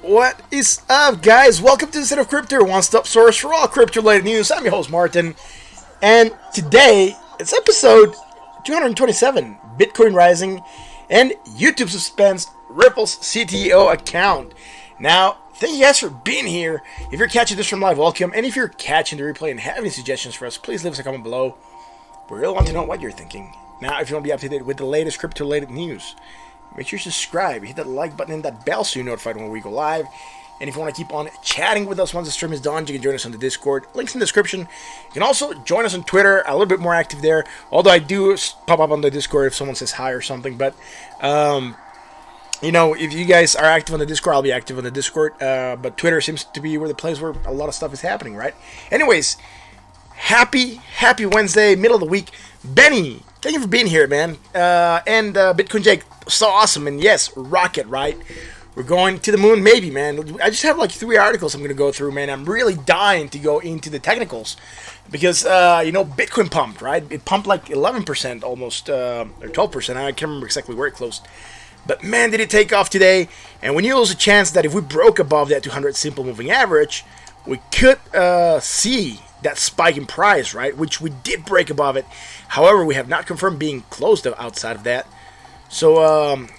What is up, guys? Welcome to the Set of Crypto, one-stop source for all crypto-related news. I'm your host, Martin, and today it's episode 227, Bitcoin rising, and YouTube suspends Ripple's CTO account. Now, thank you guys for being here. If you're catching this from live, welcome, and if you're catching the replay and have any suggestions for us, please leave us a comment below. We really want to know what you're thinking. Now, if you want to be up to date with the latest crypto-related news, make sure you subscribe, hit that like button and that bell so you're notified when we go live. And if you want to keep on chatting with us once the stream is done, you can join us on the Discord. Links in the description. You can also join us on Twitter, a little bit more active there. Although I do pop up on the Discord if someone says hi or something. But, you know, if you guys are active on the Discord, I'll be active on the Discord. But Twitter seems to be the place where a lot of stuff is happening, right? Anyways, happy Wednesday, middle of the week. Benny, thank you for being here, man. And Bitcoin Jake, so awesome. And yes, rocket, right? We're going to the moon, maybe, man. I just have like 3 articles I'm going to go through, man. I'm really dying to go into the technicals because, you know, Bitcoin pumped, right? It pumped like 11% almost, or 12%. I can't remember exactly where it closed. But, man, did it take off today. And we knew there was a chance that if we broke above that 200 simple moving average, we could see that spike in price, right? Which we did break above it. However, we have not confirmed being closed outside of that. So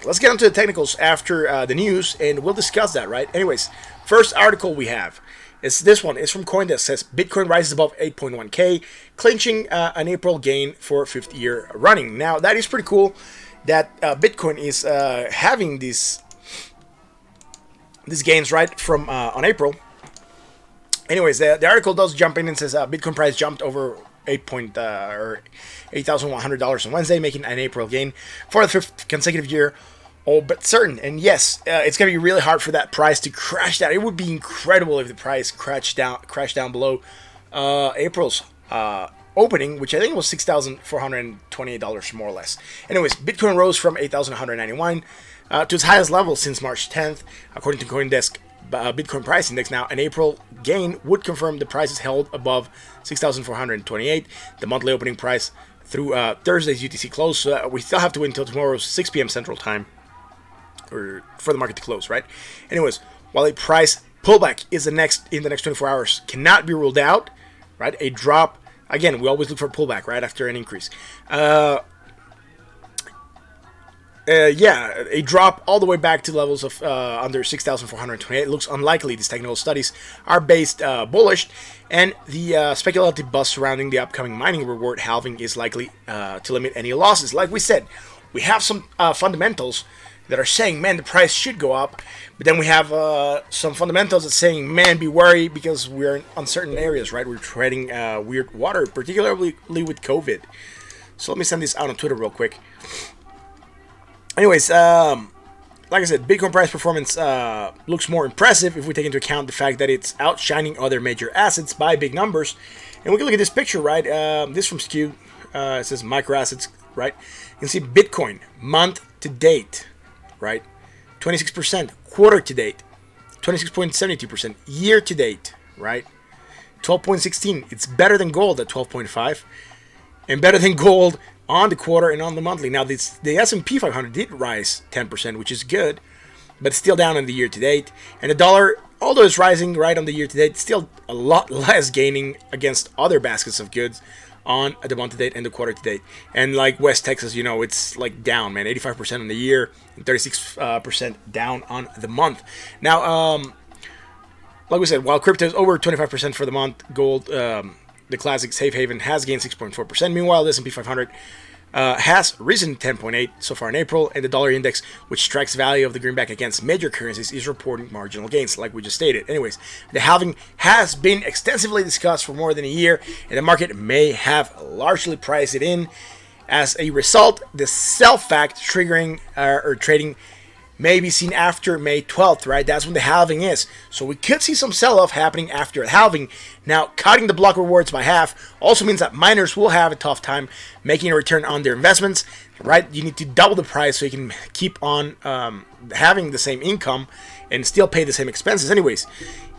let's get into the technicals after the news, and we'll discuss that, right? Anyways, first article we have is this one. It's from CoinDesk. Says Bitcoin rises above 8.1K, clinching an April gain for 5th year running. Now, that is pretty cool that Bitcoin is having these gains, right, from on April. Anyways, the article does jump in and says Bitcoin price jumped over $8,100 on Wednesday, making an April gain for the 5th consecutive year. Oh, but certain. And yes, it's going to be really hard for that price to crash down. It would be incredible if the price crashed down below April's opening, which I think was $6,428 more or less. Anyways, Bitcoin rose from 8,191 to its highest level since March 10th, according to CoinDesk. Bitcoin price index. Now, an April gain would confirm the price is held above 6,428, the monthly opening price through Thursday's UTC close. So we still have to wait until tomorrow's 6 p.m. Central Time or for the market to close, right? Anyways, while a price pullback is in the next 24 hours cannot be ruled out, right? A drop, again, we always look for a pullback, right, after an increase. A drop all the way back to levels of under 6,428 looks unlikely. These technical studies are based bullish, and the speculative buzz surrounding the upcoming mining reward halving is likely to limit any losses. Like we said, we have some fundamentals that are saying, man, the price should go up, but then we have some fundamentals that saying, man, be wary because we're in uncertain areas, right? We're treading weird water, particularly with COVID. So let me send this out on Twitter real quick. Anyways, like I said, Bitcoin price performance looks more impressive if we take into account the fact that it's outshining other major assets by big numbers. And we can look at this picture, right? This from Skew. It says micro assets, right? You can see Bitcoin month to date, right? 26%. Quarter to date, 26.72%. Year to date, right? 12.16. It's better than gold at 12.5. And better than gold on the quarter and on the monthly. Now, the S&P 500 did rise 10%, which is good, but it's still down on the year-to-date. And the dollar, although it's rising right on the year-to-date, it's still a lot less gaining against other baskets of goods on the month-to-date and the quarter-to-date. And like West Texas, you know, it's like down, man, 85% on the year and 36% down on the month. Now, like we said, while crypto is over 25% for the month, gold, the classic safe haven, has gained 6.4%. Meanwhile, the S&P 500 has risen 10.8 so far in April, and the dollar index, which tracks value of the greenback against major currencies, is reporting marginal gains, like we just stated. Anyways, the halving has been extensively discussed for more than a year, and the market may have largely priced it in. As a result, the sell fact triggering or trading may be seen after May 12th, right? That's when the halving is. So we could see some sell-off happening after the halving. Now, cutting the block rewards by half also means that miners will have a tough time making a return on their investments, right? You need to double the price so you can keep on having the same income and still pay the same expenses. Anyways,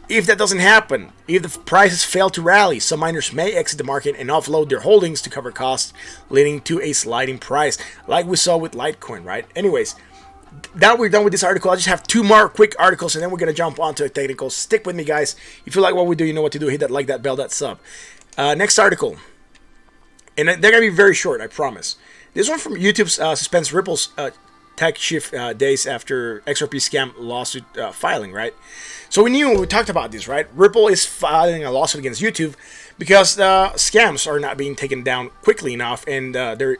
if that doesn't happen, if the prices fail to rally, some miners may exit the market and offload their holdings to cover costs, leading to a sliding price, like we saw with Litecoin, right? Anyways, now we're done with this article. I just have two more quick articles, and then we're gonna jump on to the technicals. Stick with me, guys. If you like what we do, you know what to do. Hit that like, that bell, that sub. Next article, and they're gonna be very short, I promise. This one from YouTube's Suspends Ripple's tech shift days after XRP scam lawsuit filing, right? So we talked about this, right? Ripple is filing a lawsuit against YouTube because the scams are not being taken down quickly enough, and their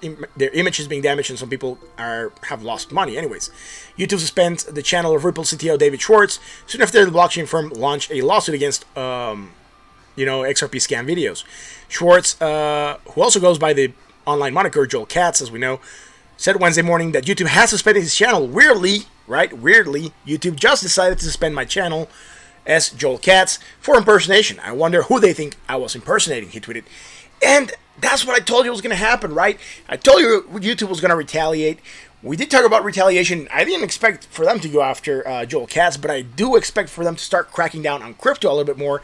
image is being damaged, and some people have lost money. Anyways, YouTube suspends the channel of Ripple CTO David Schwartz soon after the blockchain firm launched a lawsuit against XRP scam videos. Schwartz, who also goes by the online moniker Joel Katz, as we know, said Wednesday morning that YouTube has suspended his channel. Weirdly, YouTube just decided to suspend my channel as Joel Katz for impersonation. I wonder who they think I was impersonating, he tweeted. And that's what I told you was going to happen, right? I told you YouTube was going to retaliate. We did talk about retaliation. I didn't expect for them to go after Joel Katz, but I do expect for them to start cracking down on crypto a little bit more.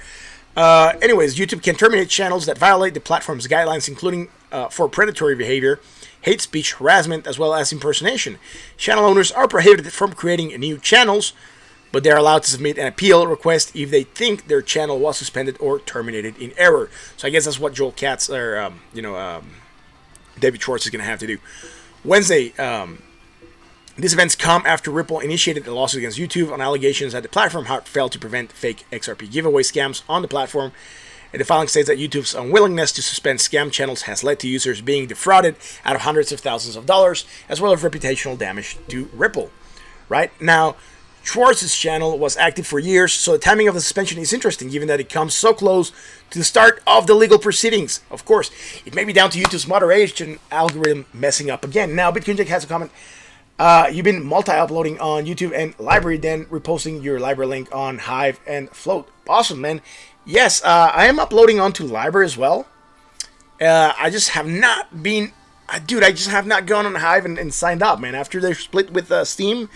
Anyways, YouTube can terminate channels that violate the platform's guidelines, including for predatory behavior, hate speech, harassment, as well as impersonation. Channel owners are prohibited from creating new channels, but they're allowed to submit an appeal request if they think their channel was suspended or terminated in error. So I guess that's what Joel Katz or David Schwartz is going to have to do. Wednesday, these events come after Ripple initiated a lawsuit against YouTube on allegations that the platform had failed to prevent fake XRP giveaway scams on the platform. And the filing states that YouTube's unwillingness to suspend scam channels has led to users being defrauded out of hundreds of thousands of dollars, as well as reputational damage to Ripple. Right now, Schwartz's channel was active for years, so the timing of the suspension is interesting, given that it comes so close to the start of the legal proceedings. Of course, it may be down to YouTube's moderation algorithm messing up again. Now, Bitcoin Jack has a comment. You've been multi-uploading on YouTube and Library, then reposting your Library link on Hive and Float. Awesome, man. Yes, I am uploading onto Library as well. I just have not been... I just have not gone on Hive and signed up, man. After they're split with Steam,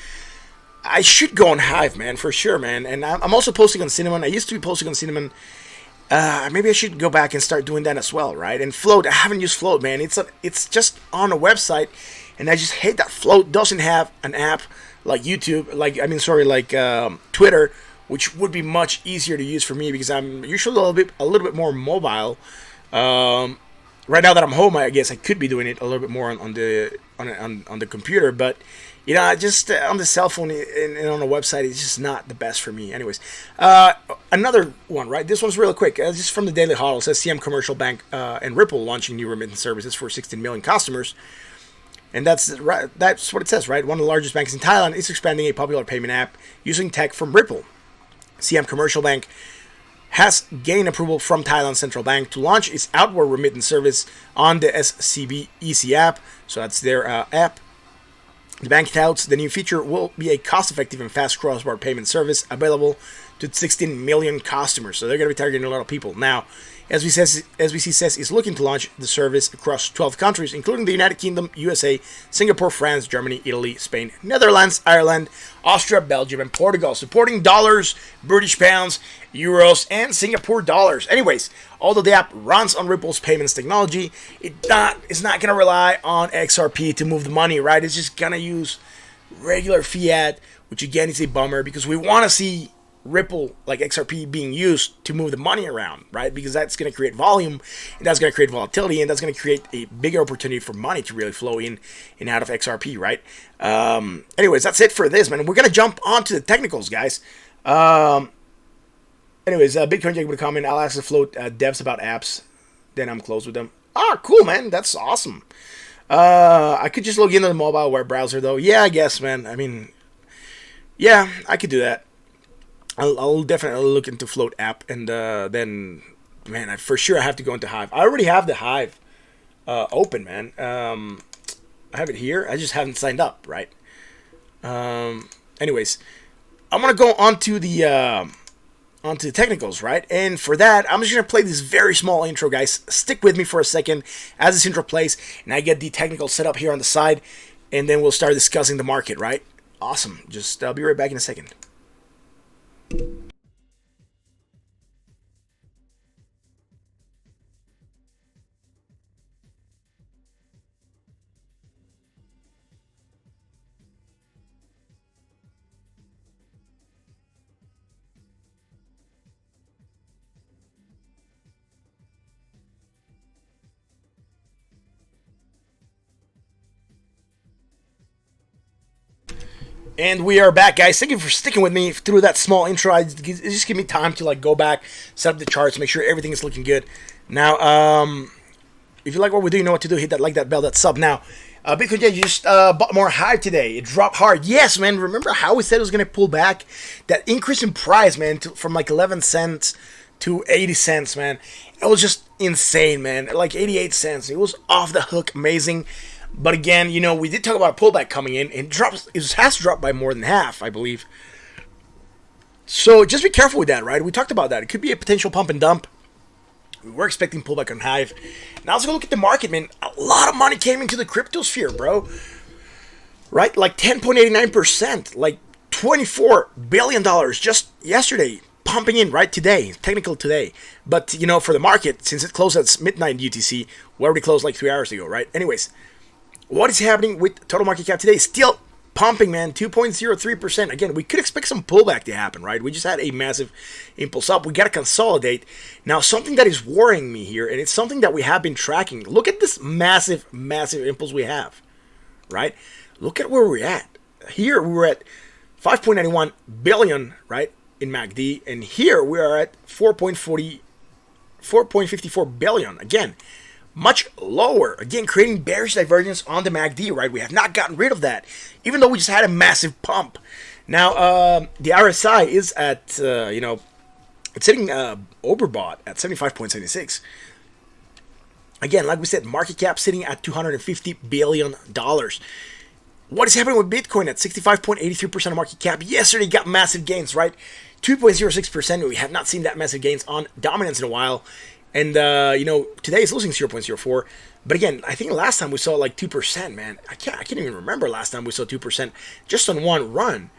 I should go on Hive, man, for sure, man. And I'm also posting on Cinnamon. I used to be posting on Cinnamon. Maybe I should go back and start doing that as well, right? And Float, I haven't used Float, man. It's just on a website, and I just hate that Float doesn't have an app like YouTube, like Twitter, which would be much easier to use for me because I'm usually a little bit more mobile. Right now that I'm home, I guess I could be doing it a little bit more on the computer, but just on the cell phone and on a website, it's just not the best for me. Anyways, another one, right? This one's really quick. Just from the Daily Huddle, it says CM Commercial Bank and Ripple launching new remittance services for 16 million customers. And that's what it says, right? One of the largest banks in Thailand is expanding a popular payment app using tech from Ripple. CM Commercial Bank has gained approval from Thailand's central bank to launch its outward remittance service on the SCB Easy app. So that's their app. The bank touts the new feature will be a cost-effective and fast cross-border payment service available to 16 million customers. So they're going to be targeting a lot of people. Now, SBC says is looking to launch the service across 12 countries, including the United Kingdom, USA, Singapore, France, Germany, Italy, Spain, Netherlands, Ireland, Austria, Belgium, and Portugal, supporting dollars, British pounds, euros, and Singapore dollars. Anyways, although the app runs on Ripple's payments technology, it's not going to rely on XRP to move the money, right? It's just going to use regular fiat, which again is a bummer because we want to see Ripple, like XRP, being used to move the money around, right? Because that's going to create volume, and that's going to create volatility, and that's going to create a bigger opportunity for money to really flow in and out of XRP, right? Anyways, that's it for this, man. We're going to jump onto the technicals, guys. Bitcoin Jack would comment, I'll ask the Float devs about apps, then I'm close with them. Ah, cool, man. That's awesome. I could just log into the mobile web browser, though. Yeah, I guess, man. I mean, yeah, I could do that. I'll definitely look into Float app, and then, man, for sure I have to go into Hive. I already have the Hive open, man. I have it here. I just haven't signed up, right? Anyways, I'm gonna go onto the technicals, right? And for that, I'm just gonna play this very small intro, guys. Stick with me for a second as this intro plays, and I get the technical set up here on the side, and then we'll start discussing the market, right? Awesome. Just I'll be right back in a second. And we are back, guys. Thank you for sticking with me through that small intro. It just give me time to like go back, set up the charts, make sure everything is looking good. Now, if you like what we do, you know what to do. Hit that like, that bell, that sub. Now, Bitcoin, yeah, you just bought more high today. It dropped hard. Yes, man. Remember how we said it was going to pull back? That increase in price, man, from like 11 cents to 80 cents, man. It was just insane, man. Like 88 cents. It was off the hook, amazing. But again, you know, we did talk about a pullback coming in. It has dropped by more than half, I believe. So just be careful with that, right? We talked about that. It could be a potential pump and dump. We were expecting pullback on Hive. Now let's go look at the market, man. A lot of money came into the crypto sphere, bro. Right? Like 10.89%. Like $24 billion just yesterday. Pumping in right today, technical today. But, you know, for the market, since it closed at midnight UTC, we already closed like 3 hours ago, right? Anyways, what is happening with total market cap today? Still pumping, man, 2.03%. Again, we could expect some pullback to happen, right? We just had a massive impulse up. We got to consolidate. Now, something that is worrying me here, and it's something that we have been tracking. Look at this massive, massive impulse we have, right? Look at where we're at. Here, we were at 5.91 billion, right, in MACD, and here we are at 4.54 billion. Again, much lower. Again, creating bearish divergence on the MACD, right? We have not gotten rid of that, even though we just had a massive pump. Now, the RSI is at, you know, it's sitting overbought at 75.76. Again, like we said, market cap sitting at $250 billion. What is happening with Bitcoin at 65.83% of market cap? Yesterday got massive gains, right? 2.06%. We have not seen that massive gains on dominance in a while. And, you know, today is losing 0.04. But again, I think last time we saw like 2%, man. I can't even remember last time we saw 2% just on one run.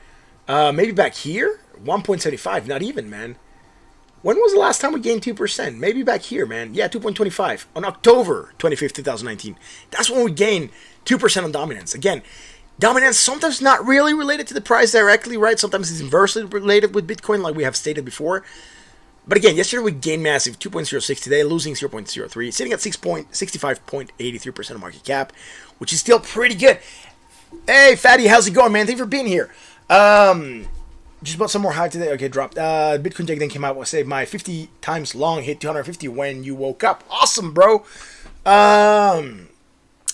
Maybe back here? 1.75. Not even, man. When was the last time we gained 2%? Maybe back here, man. Yeah, 2.25. On October 25th, 2019. That's when we gained 2% on dominance. Again, dominance sometimes not really related to the price directly, right? Sometimes it's inversely related with Bitcoin, like we have stated before. But again, yesterday we gained massive 2.06, today losing 0.03, sitting at 65.83% of market cap, which is still pretty good. Hey, Fatty, how's it going, man? Thank you for being here. Just bought some more high today. Okay, dropped. Bitcoin Tech then came out. Say my 50 times long hit 250 when you woke up. Awesome, bro.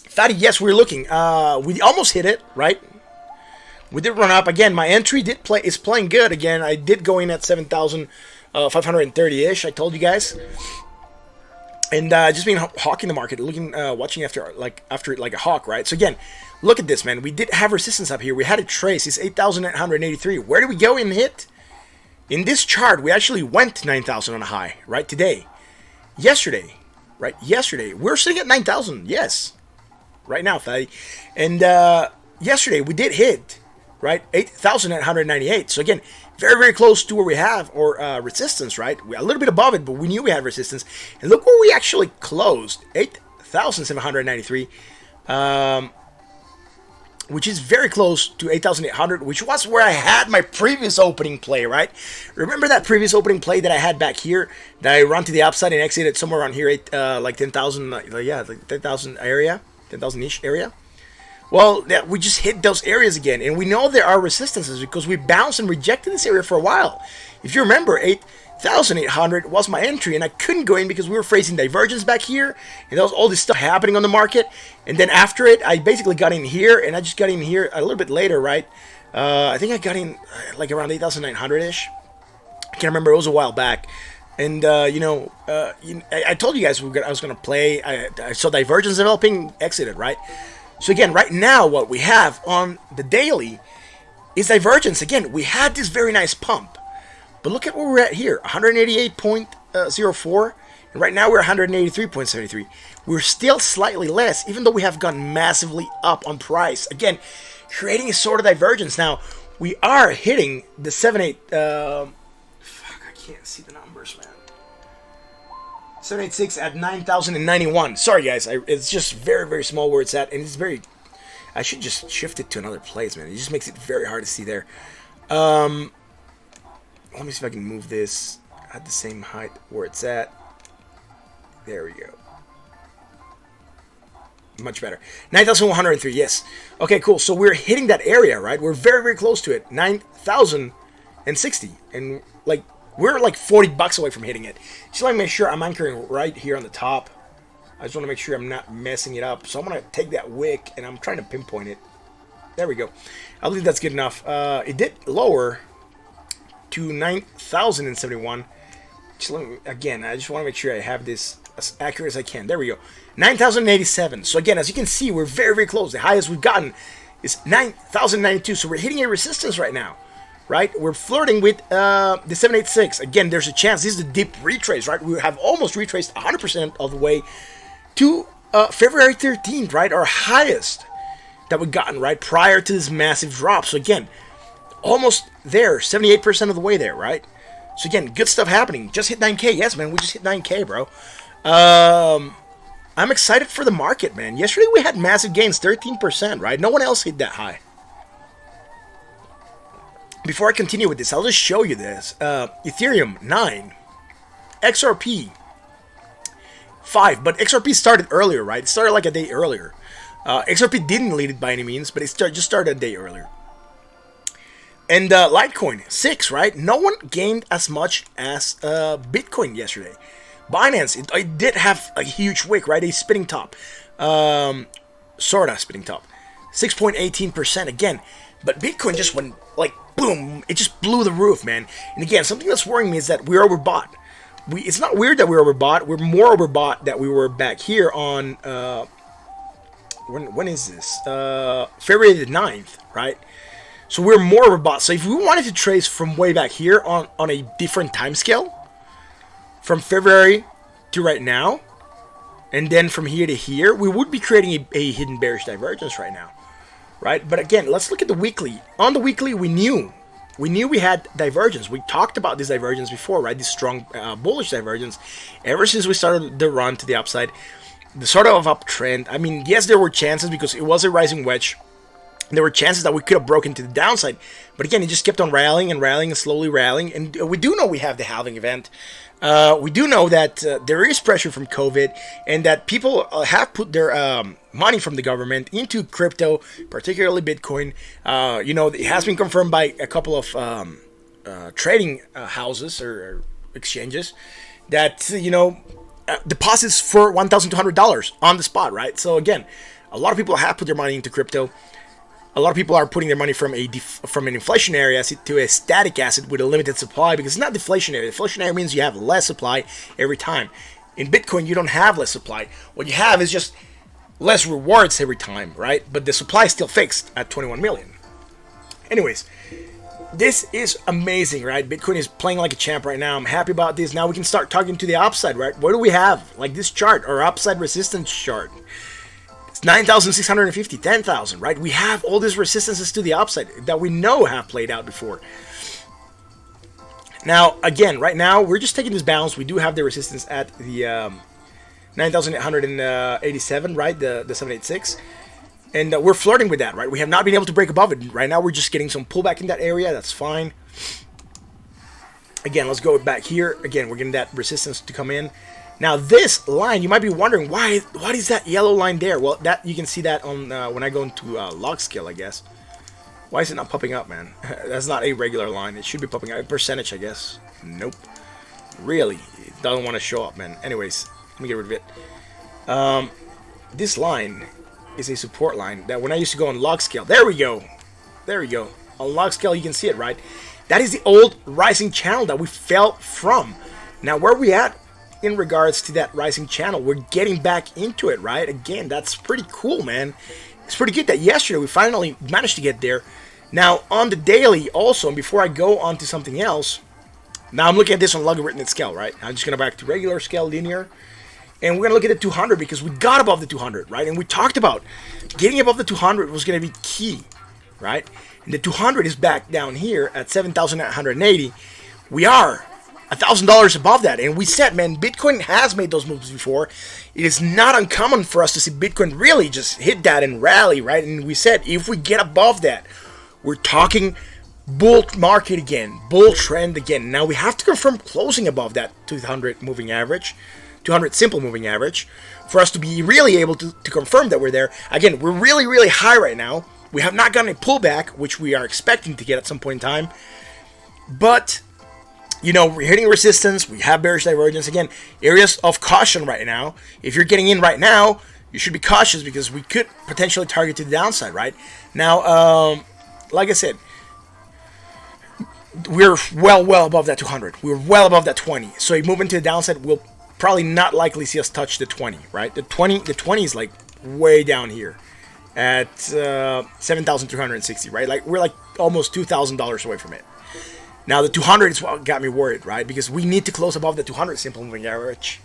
Fatty, yes, we're looking. We almost hit it, right? We did run up again. My entry is playing good again. I did go in at 7,530-ish. I told you guys. And just been hawking the market, looking, watching after it like a hawk, right? So again, look at this, man. We did have resistance up here. We had a trace. It's 8,883. Where did we go and hit? In this chart, we actually went to 9,000 on a high, right? Today. Yesterday, right? Yesterday. We're sitting at 9,000. Yes. Right now, Fatty. And yesterday, we did hit, right? 8,898. So again, very, very close to where we have or resistance, right? We're a little bit above it, but we knew we had resistance. And look where we actually closed, 8,793, which is very close to 8,800, which was where I had my previous opening play, right? Remember that previous opening play that I had back here that I run to the upside and exited somewhere around here, like 10,000, yeah, like 10,000 area, 10,000-ish area? Well, we just hit those areas again, and we know there are resistances because we bounced and rejected this area for a while. If you remember, 8,800 was my entry, and I couldn't go in because we were facing divergence back here, and there was all this stuff happening on the market. And then after it, I basically got in here, and I just got in here a little bit later, right? I think I got in like around 8,900-ish. I can't remember. It was a while back. And, you know, I told you guys I was going to play. I saw divergence developing, exited, right? So again, right now, what we have on the daily is divergence. Again, we had this very nice pump. But look at where we're at here, 188.04. And right now, we're 183.73. We're still slightly less, even though we have gone massively up on price. Again, creating a sort of divergence. Now, we are hitting the 7.8... fuck, I can't see the numbers, man. 786 at 9,091. Sorry, guys. It's just very, very small where it's at. And it's very... I should just shift it to another place, man. It just makes it very hard to see there. Let me see if I can move this at the same height where it's at. There we go. Much better. 9,103, yes. Okay, cool. So we're hitting that area, right? We're very, very close to it. 9,060. And, like, we're like $40 away from hitting it. Just want to make sure I'm anchoring right here on the top. I just want to make sure I'm not messing it up. So I'm going to take that wick, and I'm trying to pinpoint it. There we go. I believe that's good enough. It did lower to 9,071. Again, I just want to make sure I have this as accurate as I can. There we go. 9,087. So again, as you can see, we're very, very close. The highest we've gotten is 9,092. So we're hitting a resistance right now, right? We're flirting with the 786. Again, there's a chance. This is the deep retrace, right? We have almost retraced 100% of the way to February 13th, right? Our highest that we've gotten, right? Prior to this massive drop. So again, almost there. 78% of the way there, right? So again, good stuff happening. Just hit 9K. Yes, man, we just hit 9K, bro. I'm excited for the market, man. Yesterday we had massive gains, 13%, right? No one else hit that high. Before I continue with this, I'll just show you this. Ethereum, 9. XRP, 5. But XRP started earlier, right? It started like a day earlier. XRP didn't lead it by any means, but it just started a day earlier. And Litecoin, 6, right? No one gained as much as Bitcoin yesterday. Binance, it did have a huge wick, right? A spinning top. Sorta spinning top. 6.18% again. But Bitcoin just went like boom. It just blew the roof, man. And again, something that's worrying me is that we're overbought. It's not weird that we're overbought. We're more overbought that we were back here on when is this? February the 9th, right? So we're more overbought. So if we wanted to trace from way back here on a different time scale, from February to right now, and then from here to here, we would be creating a hidden bearish divergence right now, right? But again, let's look at the weekly. On the weekly, we knew we had divergence. We talked about this divergence before, right? This strong bullish divergence. Ever since we started the run to the upside, the sort of uptrend. I mean, yes, there were chances because it was a rising wedge. There were chances that we could have broken to the downside. But again, it just kept on rallying and rallying and slowly rallying. And we do know we have the halving event. We do know that there is pressure from COVID and that people have put their money from the government into crypto, particularly Bitcoin. It has been confirmed by a couple of trading houses or exchanges that, deposits for $1,200 on the spot, right? So again, a lot of people have put their money into crypto. A lot of people are putting their money from an inflationary asset to a static asset with a limited supply because it's not deflationary. Deflationary means you have less supply every time. In Bitcoin, you don't have less supply. What you have is just less rewards every time, right? But the supply is still fixed at 21 million. Anyways, this is amazing, right? Bitcoin is playing like a champ right now. I'm happy about this. Now we can start talking to the upside, right? What do we have? Like this chart, our upside resistance chart. 9,650, 10,000, right? We have all these resistances to the upside that we know have played out before. Now, again, right now, we're just taking this bounce. We do have the resistance at the 9,887, right? The 786. And we're flirting with that, right? We have not been able to break above it. Right now, we're just getting some pullback in that area. That's fine. Again, let's go back here. Again, we're getting that resistance to come in. Now this line, you might be wondering what is that yellow line there? Well, that you can see that on when I go into log scale, I guess. Why is it not popping up, man? That's not a regular line. It should be popping up. A percentage, I guess. Nope. Really, it doesn't want to show up, man. Anyways, let me get rid of it. This line is a support line that when I used to go on log scale, there we go. There we go. On log scale, you can see it, right? That is the old rising channel that we fell from. Now, where are we at? In regards to that rising channel, we're getting back into it, right? Again, that's pretty cool, man. It's pretty good that yesterday we finally managed to get there. Now, on the daily also, and before I go on to something else, now I'm looking at this on logarithmic scale, right? I'm just going to back to regular scale, linear, and we're going to look at the 200 because we got above the 200, right? And we talked about getting above the 200 was going to be key, right? And the 200 is back down here at 7,980. We are $1,000 above that, and we said, man, Bitcoin has made those moves before. It is not uncommon for us to see Bitcoin really just hit that and rally, right? And we said if we get above that, we're talking bull market again, bull trend again. Now we have to confirm closing above that 200 moving average 200 simple moving average for us to be really able to confirm that we're there. Again, we're really, really high right now. We have not gotten a pullback, which we are expecting to get at some point in time. But, you know, we're hitting resistance. We have bearish divergence. Again, areas of caution right now. If you're getting in right now, you should be cautious because we could potentially target to the downside, right? Now, like I said, we're well above that 200. We're well above that 20. So a move into the downside will probably not likely see us touch the 20, right? The 20 is like way down here at 7,360, right? Like we're like almost $2,000 away from it. Now the 200 is what got me worried, right? Because we need to close above the 200 simple moving average.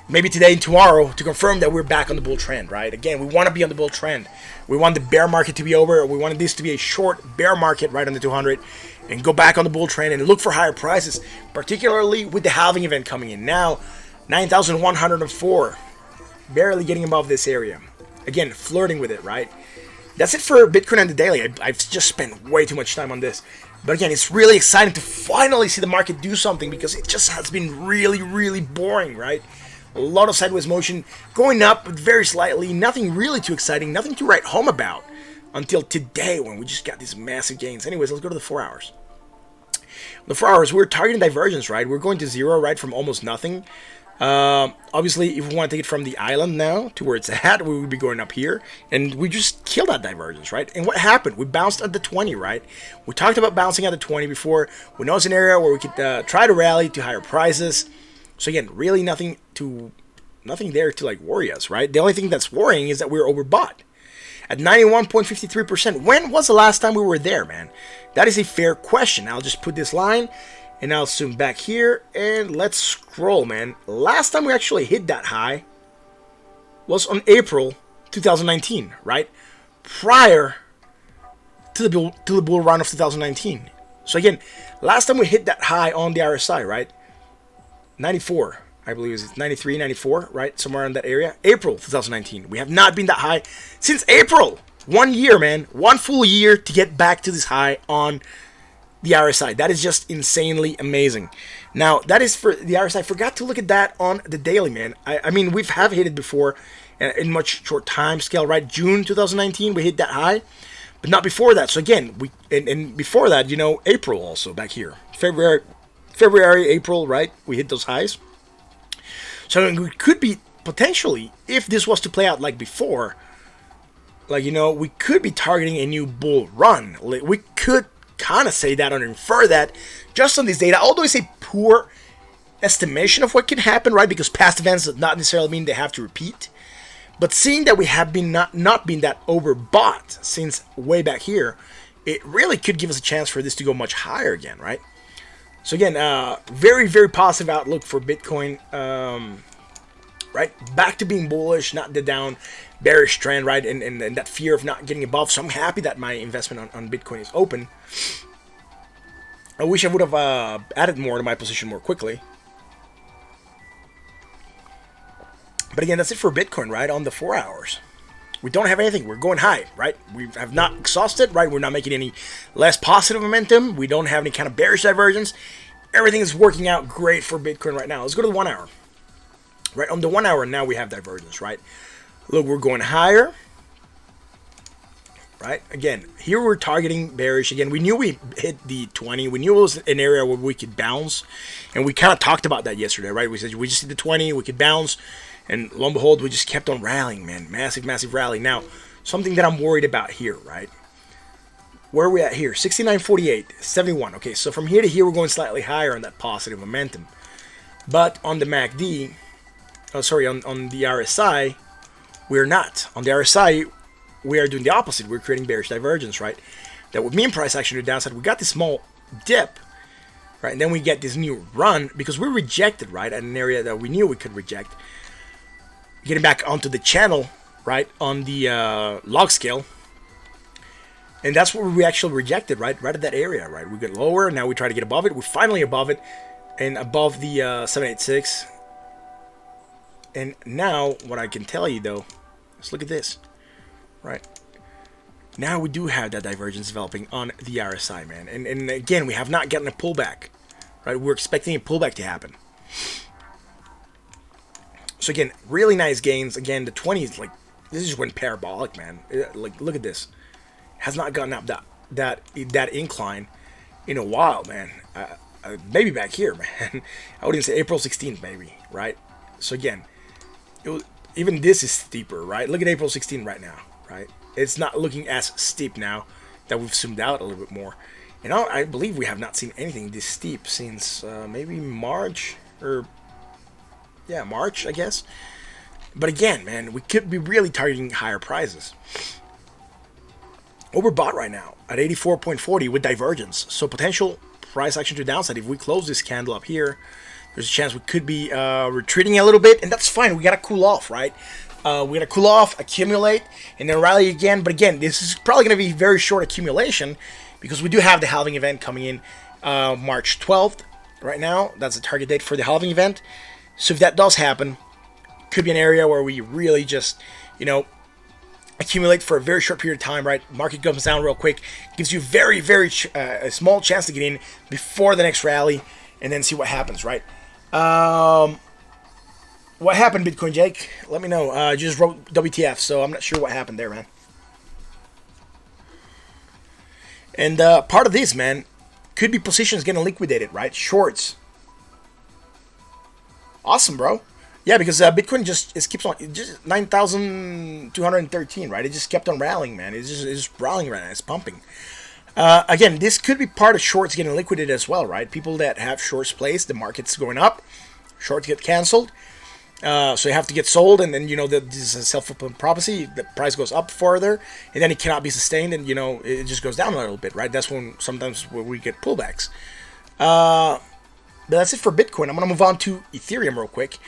Maybe today and tomorrow to confirm that we're back on the bull trend, right? Again, we want to be on the bull trend. We want the bear market to be over. We want this to be a short bear market right on the 200 and go back on the bull trend and look for higher prices, particularly with the halving event coming in. Now, 9,104, barely getting above this area. Again, flirting with it, right? That's it for Bitcoin on the daily. I've just spent way too much time on this. But again, it's really exciting to finally see the market do something because it just has been really, really boring, right? A lot of sideways motion, going up but very slightly, nothing really too exciting, nothing to write home about until today when we just got these massive gains. Anyways, let's go to the 4 hours. The 4 hours, we're targeting divergence, right? We're going to zero, right, from almost nothing. Obviously, if we want to take it from the island now to where it's at, we would be going up here, and we just killed that divergence, right? And what happened? We bounced at the 20, right? We talked about bouncing at the 20 before. We know it's an area where we could try to rally to higher prices. So again, really nothing there to like worry us, right? The only thing that's worrying is that we're overbought at 91.53%. When was the last time we were there, man? That is a fair question. I'll just put this line and I'll zoom back here and let's scroll, man. Last time we actually hit that high was on April 2019, right? Prior to the bull run of 2019. So again, last time we hit that high on the RSI, right? 94, I believe it's 93, 94, right? Somewhere in that area. April 2019. We have not been that high since April. 1 year, man. 1 full year to get back to this high on the RSI. That is just insanely amazing. Now, that is for the RSI. I forgot to look at that on the daily, man. I mean, we've hit it before in much short time scale, right? June 2019, we hit that high, but not before that. So again, and before that, you know, April also back here. February, April, right? We hit those highs. So we could be potentially, if this was to play out like before, like, you know, we could be targeting a new bull run. We could kind of say that or infer that just on this data, although it's a poor estimation of what can happen, right? Because past events does not necessarily mean they have to repeat. But seeing that we have been not been that overbought since way back here, it really could give us a chance for this to go much higher again, right? So again, very, very positive outlook for Bitcoin, right? Back to being bullish, not the down bearish trend, right? And that fear of not getting above. So I'm happy that my investment on Bitcoin is open. I wish I would have added more to my position more quickly. But again, that's it for Bitcoin, right? On the 4 hours. We don't have anything. We're going high, right? We have not exhausted, right? We're not making any less positive momentum. We don't have any kind of bearish divergence. Everything is working out great for Bitcoin right now. Let's go to the 1 hour. Right, on the 1 hour now we have divergence, right? Look, we're going higher. Right? Again, here we're targeting bearish. Again, we knew we hit the 20. We knew it was an area where we could bounce. And we kind of talked about that yesterday, right? We said we just hit the 20, we could bounce. And lo and behold, we just kept on rallying, man. Massive, massive rally. Now, something that I'm worried about here, right? Where are we at here? 69.48, 71. Okay, so from here to here, we're going slightly higher on that positive momentum. But on the MACD, on the RSI, we're not. On the RSI, we are doing the opposite. We're creating bearish divergence, right? That would mean price action to the downside. We got this small dip, right? And then we get this new run because we rejected, right, at an area that we knew we could reject. Getting back onto the channel, right, on the log scale. And that's where we actually rejected, right at that area, right? We get lower, now we try to get above it. We're finally above it and above the 786. And now, what I can tell you, though, let's look at this, right? Now we do have that divergence developing on the RSI, man. And again, we have not gotten a pullback, right? We're expecting a pullback to happen. So again, really nice gains. Again, the 20 is like, this just went parabolic, man. Like, look at this. Has not gotten up that incline in a while, man. Maybe back here, man. I wouldn't say April 16th, maybe, right? So again, even this is steeper, right? Look at April 16th right now, right? It's not looking as steep now that we've zoomed out a little bit more. And I believe we have not seen anything this steep since maybe March, or yeah, March, I guess. But again, man, we could be really targeting higher prices. Overbought right now at 84.40 with divergence. So potential price action to the downside. If we close this candle up here, there's a chance we could be retreating a little bit, and that's fine. We gotta cool off, right? We gotta cool off, accumulate, and then rally again. But again, this is probably gonna be very short accumulation because we do have the halving event coming in March 12th. Right now, that's the target date for the halving event. So if that does happen, could be an area where we really just, accumulate for a very short period of time, right? Market comes down real quick, gives you very, very a small chance to get in before the next rally, and then see what happens, right? What happened, Bitcoin Jake? Let me know. I just wrote WTF, so I'm not sure what happened there, man. And part of this, man, could be positions getting liquidated, right? Shorts. Awesome, bro. Yeah, because Bitcoin just keeps on, just 9,213, right? It just kept on rallying, man. It's just rallying right now. It's pumping. Again, this could be part of shorts getting liquidated as well, right? People that have shorts placed, the market's going up, shorts get canceled, so you have to get sold, and then this is a self-fulfilling prophecy. The price goes up further, and then it cannot be sustained, and it just goes down a little bit, right? That's when sometimes we get pullbacks. But that's it for Bitcoin. I'm gonna move on to Ethereum real quick.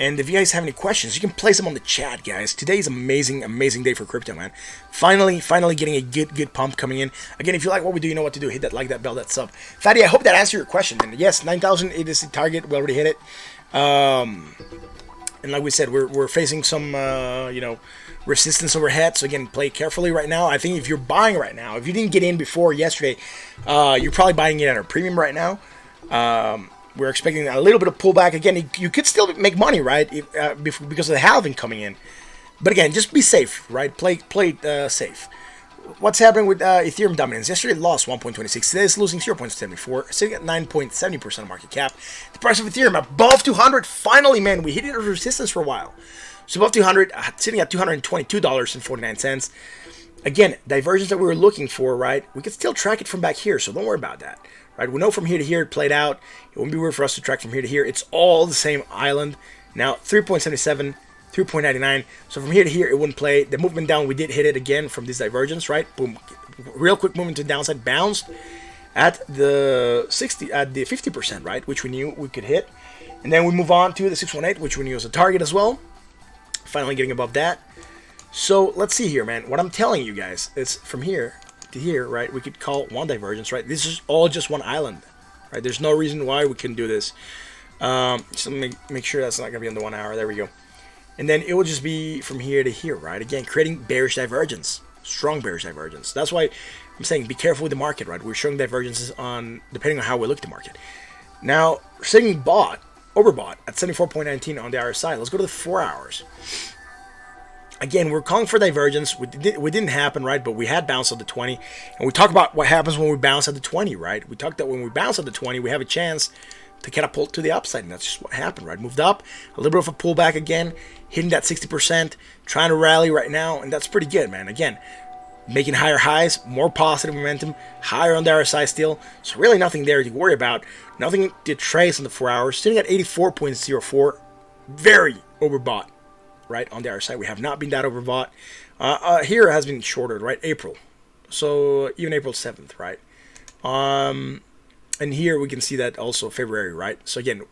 And if you guys have any questions, you can place them on the chat, guys. Today is amazing day for crypto, man. Finally getting a good pump coming in. Again, if you like what we do, you know what to do. Hit that like, that bell, that sub. Fatty, I hope that answered your question. And yes, 9,000 is the target. We already hit it. And like we said, we're facing some, resistance overhead. So again, play carefully right now. I think if you're buying right now, if you didn't get in before yesterday, you're probably buying it at a premium right now. We're expecting a little bit of pullback. Again, you could still make money, right? Because of the halving coming in. But again, just be safe, right? Play safe. What's happening with Ethereum dominance? Yesterday it lost 1.26. Today it's losing 0.74. Sitting at 9.70% of market cap. The price of Ethereum above 200. Finally, man, we hit it as resistance for a while. So above 200, sitting at $222.49. Again, divergence that we were looking for, right? We can still track it from back here, so don't worry about that. Right, we know from here to here it played out. It wouldn't be weird for us to track from here to here. It's all the same island. Now 3.77, 3.99. So from here to here it wouldn't play. The movement down, we did hit it again from this divergence, right? Boom, real quick movement to the downside, bounced at the 50%, right? Which we knew we could hit. And then we move on to the 618, which we knew was a target as well. Finally getting above that. So let's see here, man. What I'm telling you guys is from here to here, right, we could call one divergence, right? This is all just one island, right? There's no reason why we couldn't do this. So make sure that's not gonna be under 1 hour. There we go. And then it will just be from here to here, right? Again, creating bearish divergence, strong bearish divergence. That's why I'm saying be careful with the market, right? We're showing divergences on depending on how we look at the market. Now, sitting overbought at 74.19 on the RSI. Let's go to the 4 hours. Again, we're calling for divergence. We didn't happen, right? But we had bounced at the 20. And we talk about what happens when we bounce at the 20, right? We talked that when we bounce at the 20, we have a chance to catapult to the upside. And that's just what happened, right? Moved up, a little bit of a pullback again, hitting that 60%, trying to rally right now. And that's pretty good, man. Again, making higher highs, more positive momentum, higher on the RSI still. So really nothing there to worry about. Nothing to trace on the 4 hours. Sitting at 84.04. Very overbought. Right on the other side, we have not been that overbought. Here it has been shorter, right? April, so even April 7th, right? And here we can see that also February, right? So again,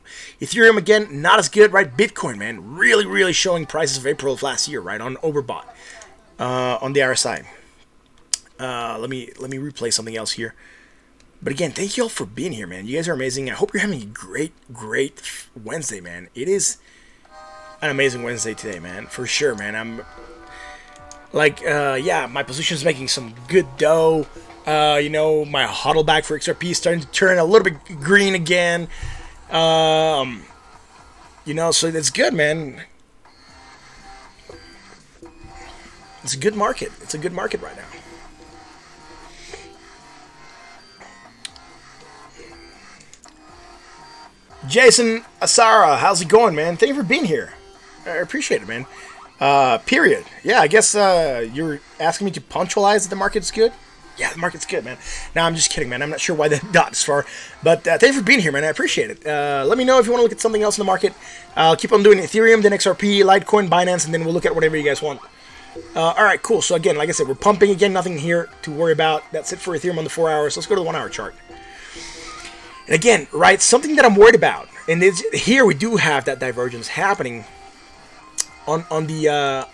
Ethereum again not as good, right? Bitcoin, man, really showing prices of April of last year, right? On overbought on the RSI. Let me replay something else here. But again, thank you all for being here, man. You guys are amazing. I hope you're having a great Wednesday, man. It is an amazing Wednesday today, man, for sure, man. I'm like, yeah, my position is making some good dough. My hodl back for XRP is starting to turn a little bit green again. So that's good, man. It's a good market. It's a good market right now. Jason Asara, how's it going, man? Thank you for being here. I appreciate it, man. Period. Yeah, I guess you're asking me to punctualize that the market's good? Yeah, the market's good, man. No, I'm just kidding, man. I'm not sure why that got as far. But thank you for being here, man. I appreciate it. Let me know if you want to look at something else in the market. I'll keep on doing Ethereum, then XRP, Litecoin, Binance, and then we'll look at whatever you guys want. Alright, cool. So again, like I said, we're pumping again. Nothing here to worry about. That's it for Ethereum on the 4 hours. Let's go to the 1 hour chart. And again, right, something that I'm worried about, and here we do have that divergence happening on the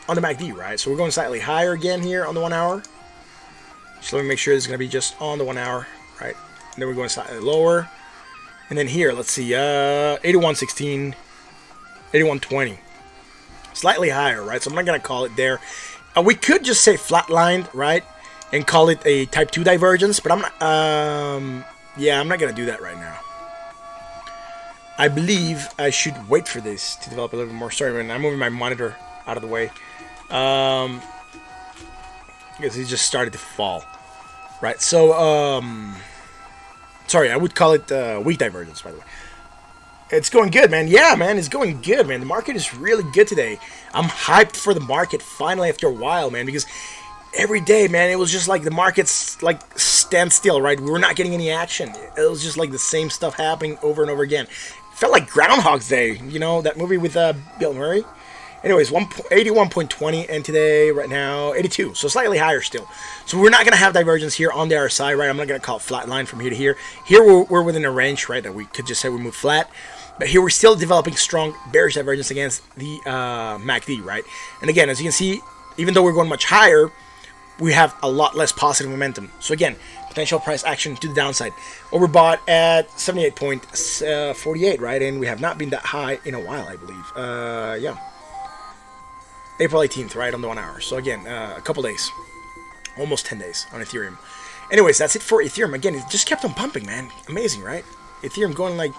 MACD, right? So we're going slightly higher again here on the 1 hour. Just let me make sure this is going to be just on the 1 hour, right? And then we're going slightly lower. And then here, let's see, 81.16, 81.20. Slightly higher, right? So I'm not going to call it there. We could just say flatlined, right? And call it a type 2 divergence, but I'm not... yeah, I'm not going to do that right now. I believe I should wait for this to develop a little bit more. Sorry, man. I'm moving my monitor out of the way. Because it just started to fall. Right, so, sorry, I would call it weak divergence, by the way. It's going good, man. Yeah, man, it's going good, man. The market is really good today. I'm hyped for the market finally after a while, man, because... every day, man, it was just like the market's like stand still, right? We were not getting any action. It was just like the same stuff happening over and over again. It felt like Groundhog's Day, you know, that movie with Bill Murray. Anyways, 81.20, and today, right now, 82. So slightly higher still. So we're not going to have divergence here on the RSI, right? I'm not going to call it flat line from here to here. Here we're within a range, right, that we could just say we move flat. But here we're still developing strong bearish divergence against the MACD, right? And again, as you can see, even though we're going much higher, we have a lot less positive momentum. So again, potential price action to the downside. Overbought at 78.48, right? And we have not been that high in a while, I believe. Yeah. April 18th, right, on the 1 hour. So again, a couple days. Almost 10 days on Ethereum. Anyways, that's it for Ethereum. Again, it just kept on pumping, man. Amazing, right? Ethereum going like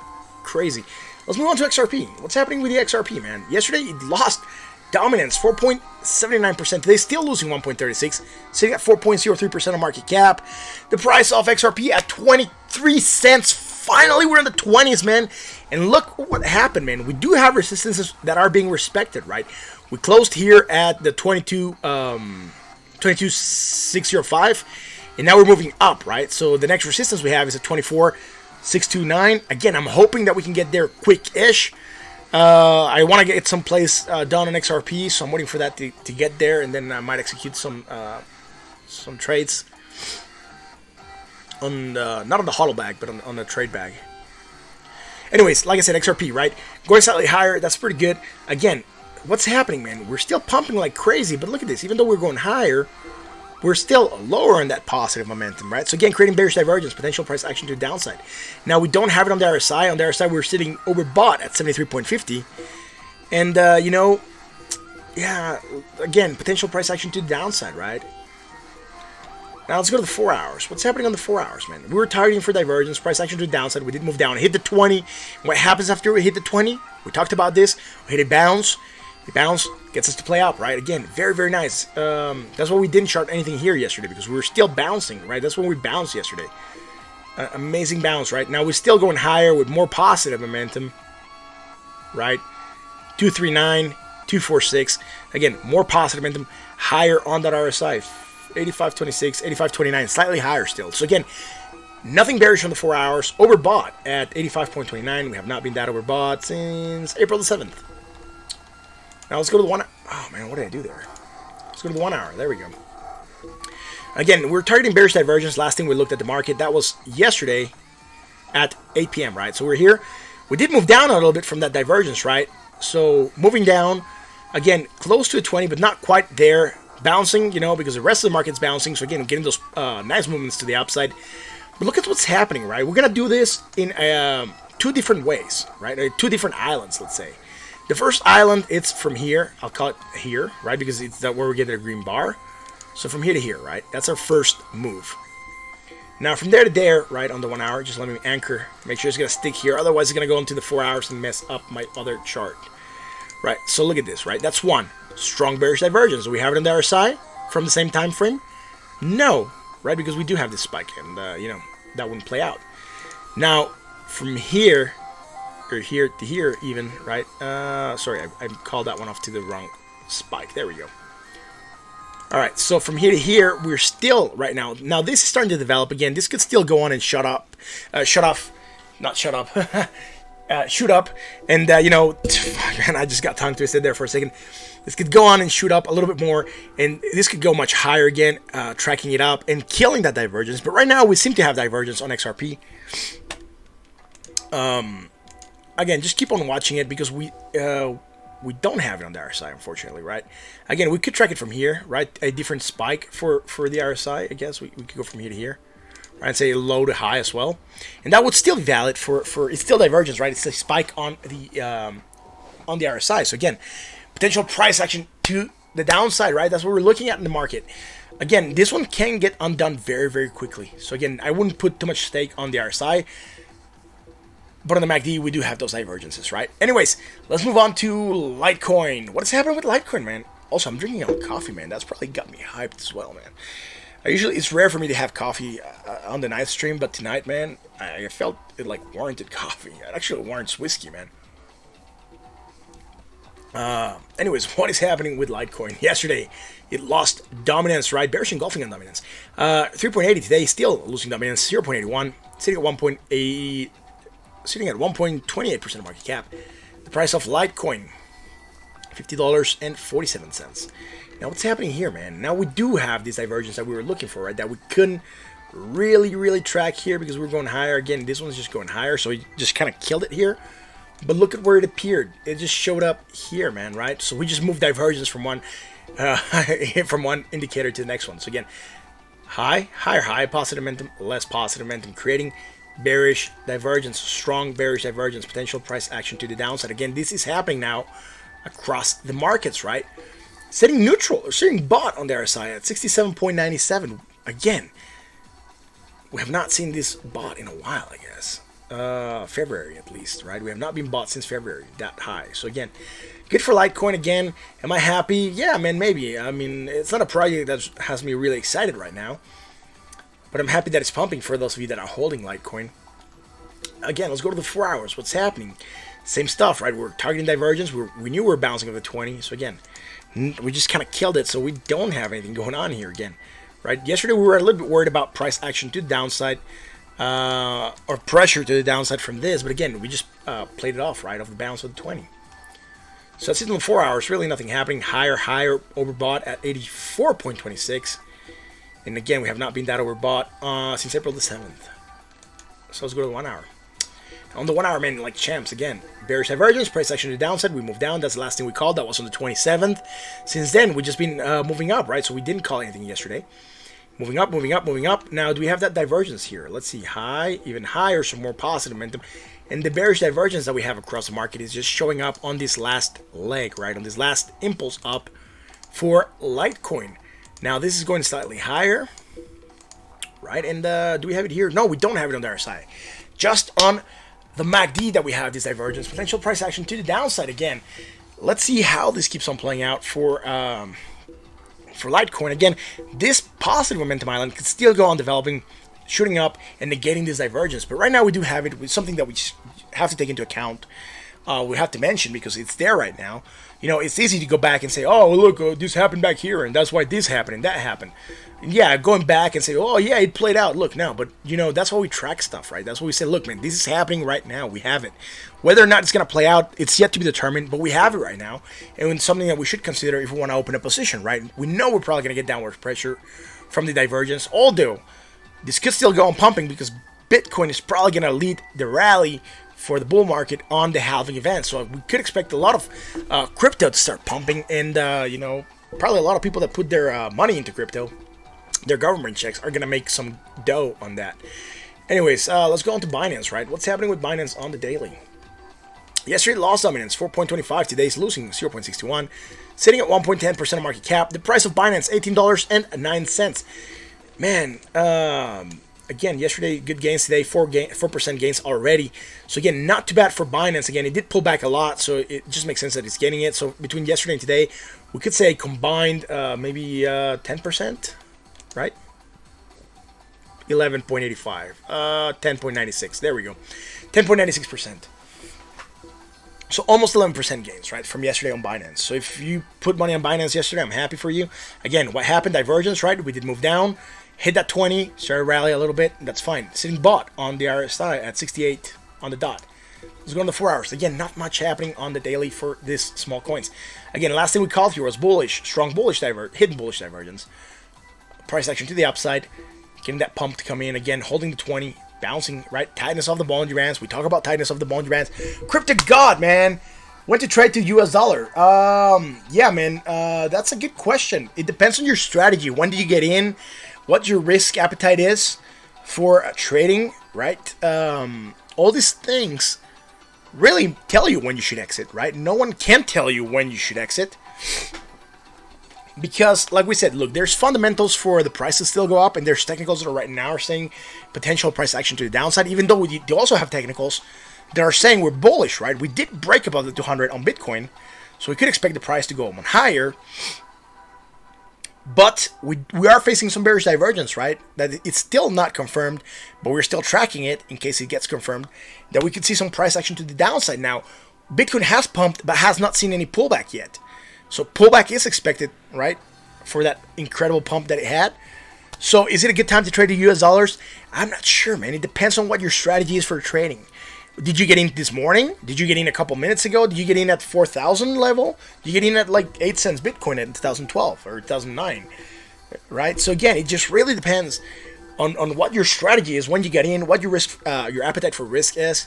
crazy. Let's move on to XRP. What's happening with the XRP, man? Yesterday, it lost dominance, 4.79%. Today, still losing 1.36%, sitting at 4.03% of market cap. The price of XRP at 23 cents. Finally, we're in the 20s, man. And look what happened, man. We do have resistances that are being respected, right? We closed here at the 22,605, and now we're moving up, right? So the next resistance we have is at 24,629. Again, I'm hoping that we can get there quick-ish. I want to get someplace done on XRP, so I'm waiting for that to get there, and then I might execute some trades on not on the hodl bag, but on the trade bag. Anyways, like I said, XRP, right? Going slightly higher, that's pretty good. Again, what's happening, man? We're still pumping like crazy, but look at this. Even though we're going higher, we're still lower on that positive momentum, right? So again, creating bearish divergence, potential price action to the downside. Now, we don't have it on the RSI. On the RSI, we're sitting overbought at 73.50. And, you know, yeah, again, potential price action to the downside, right? Now, let's go to the 4 hours. What's happening on the 4 hours, man? We were targeting for divergence, price action to the downside. We did move down, hit the 20. What happens after we hit the 20? We talked about this. We hit a bounce. The bounce gets us to play out, right? Again, very, very nice. That's why we didn't chart anything here yesterday, because we were still bouncing, right? That's when we bounced yesterday. Amazing bounce, right? Now we're still going higher with more positive momentum, right? 239, 246. Again, more positive momentum, higher on that RSI. 85.26, 85.29, slightly higher still. So again, nothing bearish on the 4 hours. Overbought at 85.29. We have not been that overbought since April the 7th. Now let's go to the 1 hour. Oh man, what did I do there? Let's go to the 1 hour. There we go. Again, we're targeting bearish divergence. Last thing we looked at the market, that was yesterday at 8 p.m., right? So we're here. We did move down a little bit from that divergence, right? So moving down, again, close to a 20, but not quite there. Bouncing, you know, because the rest of the market's bouncing. So again, getting those nice movements to the upside. But look at what's happening, right? We're going to do this in two different ways, right? Two different islands, let's say. The first island, it's from here. I'll call it here, right? Because it's where we get a green bar. So from here to here, right? That's our first move. Now from there to there, right, on the 1 hour, just let me anchor. Make sure it's going to stick here. Otherwise, it's going to go into the 4 hours and mess up my other chart. Right, so look at this, right? That's one. strong bearish divergence. Do we have it on the RSI from the same time frame? No, right? Because we do have this spike, and that wouldn't play out. Now, from here, or here to here even, right? Sorry, I called that one off to the wrong spike. There we go. All right, so from here to here, we're still right now. Now this is starting to develop again. This could still go on and shoot up, and man, I just got tongue twisted there for a second. This could go on and shoot up a little bit more, and this could go much higher again, tracking it up and killing that divergence. But right now, we seem to have divergence on XRP. Again, just keep on watching it because we don't have it on the RSI, unfortunately, right? Again, we could track it from here, right? A different spike for the RSI, I guess. We could go from here to here, right? And say low to high as well. And that would still be valid for it's still divergence, right? It's a spike on the RSI. So again, potential price action to the downside, right? That's what we're looking at in the market. Again, this one can get undone very, very quickly. So again, I wouldn't put too much stake on the RSI. But on the MACD, we do have those divergences, right? Anyways, let's move on to Litecoin. What is happening with Litecoin, man? Also, I'm drinking a coffee, man. That's probably got me hyped as well, man. It's rare for me to have coffee on the night stream, but tonight, man, I felt it like warranted coffee. It actually warrants whiskey, man. Anyways, what is happening with Litecoin? Yesterday, it lost dominance, right? Bearish engulfing on dominance. 3.80 today, still losing dominance. 0.81, sitting at 1.28% market cap. The price of Litecoin, $50.47. Now, what's happening here, man? Now we do have this divergence that we were looking for, right? That we couldn't really track here because we were going higher. Again, this one's just going higher, so we just kind of killed it here. But look at where it appeared. It just showed up here, man, right? So we just moved divergence from one indicator to the next one. So again, higher, positive momentum, less positive momentum, creating bearish divergence, strong bearish divergence, potential price action to the downside. Again, this is happening now across the markets, right? Setting neutral or setting bought on the RSI at 67.97. Again, we have not seen this bought in a while, I guess. February at least, right? We have not been bought since February that high. So again, good for Litecoin again. Am I happy? Yeah, man, maybe. I mean, it's not a project that has me really excited right now. But I'm happy that it's pumping for those of you that are holding Litecoin. Again, let's go to the 4 hours. What's happening? Same stuff, right? We're targeting divergence. We knew we were bouncing over 20. So again, we just kind of killed it. So we don't have anything going on here again, right? Yesterday, we were a little bit worried about price action to the downside or pressure to the downside from this. But again, we just played it off, right? Off the bounce of the 20. So that's it in the 4 hours. Really nothing happening. Higher, overbought at 84.26. And again, we have not been that overbought since April the 7th. So let's go to the 1 hour. On the 1 hour, man, like champs, again, bearish divergence, price action to the downside. We moved down. That's the last thing we called. That was on the 27th. Since then, we've just been moving up, right? So we didn't call anything yesterday. Moving up. Now, do we have that divergence here? Let's see. High, even higher, some more positive momentum. And the bearish divergence that we have across the market is just showing up on this last leg, right? On this last impulse up for Litecoin. Now, this is going slightly higher, right? And do we have it here? No, we don't have it on the RSI. Just on the MACD that we have this divergence. Potential price action to the downside again. Let's see how this keeps on playing out for Litecoin. Again, this positive momentum island could still go on developing, shooting up, and negating this divergence. But right now, we do have it with something that we have to take into account. We have to mention because it's there right now. You know, it's easy to go back and say, oh, look, this happened back here, and that's why this happened and that happened. And yeah, going back and say, oh, yeah, it played out. Look, now, but, you know, that's why we track stuff, right? That's why we say, look, man, this is happening right now. We have it. Whether or not it's going to play out, it's yet to be determined, but we have it right now. And it's something that we should consider if we want to open a position, right? We know we're probably going to get downward pressure from the divergence, although this could still go on pumping because Bitcoin is probably going to lead the rally for the bull market on the halving event. So we could expect a lot of crypto to start pumping, and you know, probably a lot of people that put their money into crypto, their government checks, are gonna make some dough on that. Anyways, let's go on to Binance, right? What's happening with Binance on the daily? Yesterday it lost dominance, 4.25. Today it's losing 0.61, sitting at 1.10% of market cap. The price of Binance, $18.09. Man, again, yesterday, good gains today, 4% gains already. So again, not too bad for Binance. Again, it did pull back a lot, so it just makes sense that it's getting it. So between yesterday and today, we could say combined maybe 10%, right? 11.85, 10.96. There we go, 10.96%. So almost 11% gains, right, from yesterday on Binance. So if you put money on Binance yesterday, I'm happy for you. Again, what happened? Divergence, right? We did move down, hit that 20, started rally a little bit. That's fine. Sitting bought on the RSI at 68 on the dot. Let's go on the 4 hours. Again, not much happening on the daily for this small coins. Again, last thing we called here was bullish, strong bullish hidden bullish divergence. Price action to the upside, getting that pump to come in again, holding the 20. Bouncing, right? Tightness of the Bollinger Bands. We talk about tightness of the Bollinger Bands. Cryptic God, man. Went to trade to US dollar. Yeah, man. That's a good question. It depends on your strategy. When do you get in? What your risk appetite is for trading, right? All these things really tell you when you should exit, right? No one can tell you when you should exit. Because, like we said, look, there's fundamentals for the price to still go up, and there's technicals that are right now are saying potential price action to the downside, even though we do also have technicals that are saying we're bullish, right? We did break above the 200 on Bitcoin, so we could expect the price to go on higher. But we are facing some bearish divergence, right? That it's still not confirmed, but we're still tracking it in case it gets confirmed, that we could see some price action to the downside. Now, Bitcoin has pumped, but has not seen any pullback yet. So pullback is expected, right, for that incredible pump that it had. So is it a good time to trade the US dollars? I'm not sure, man. It depends on what your strategy is for trading. Did you get in this morning? Did you get in a couple minutes ago? Did you get in at 4,000 level? Did you get in at like 8 cents Bitcoin in 2012 or 2009? Right? So again, it just really depends on what your strategy is when you get in, what your risk, your appetite for risk is.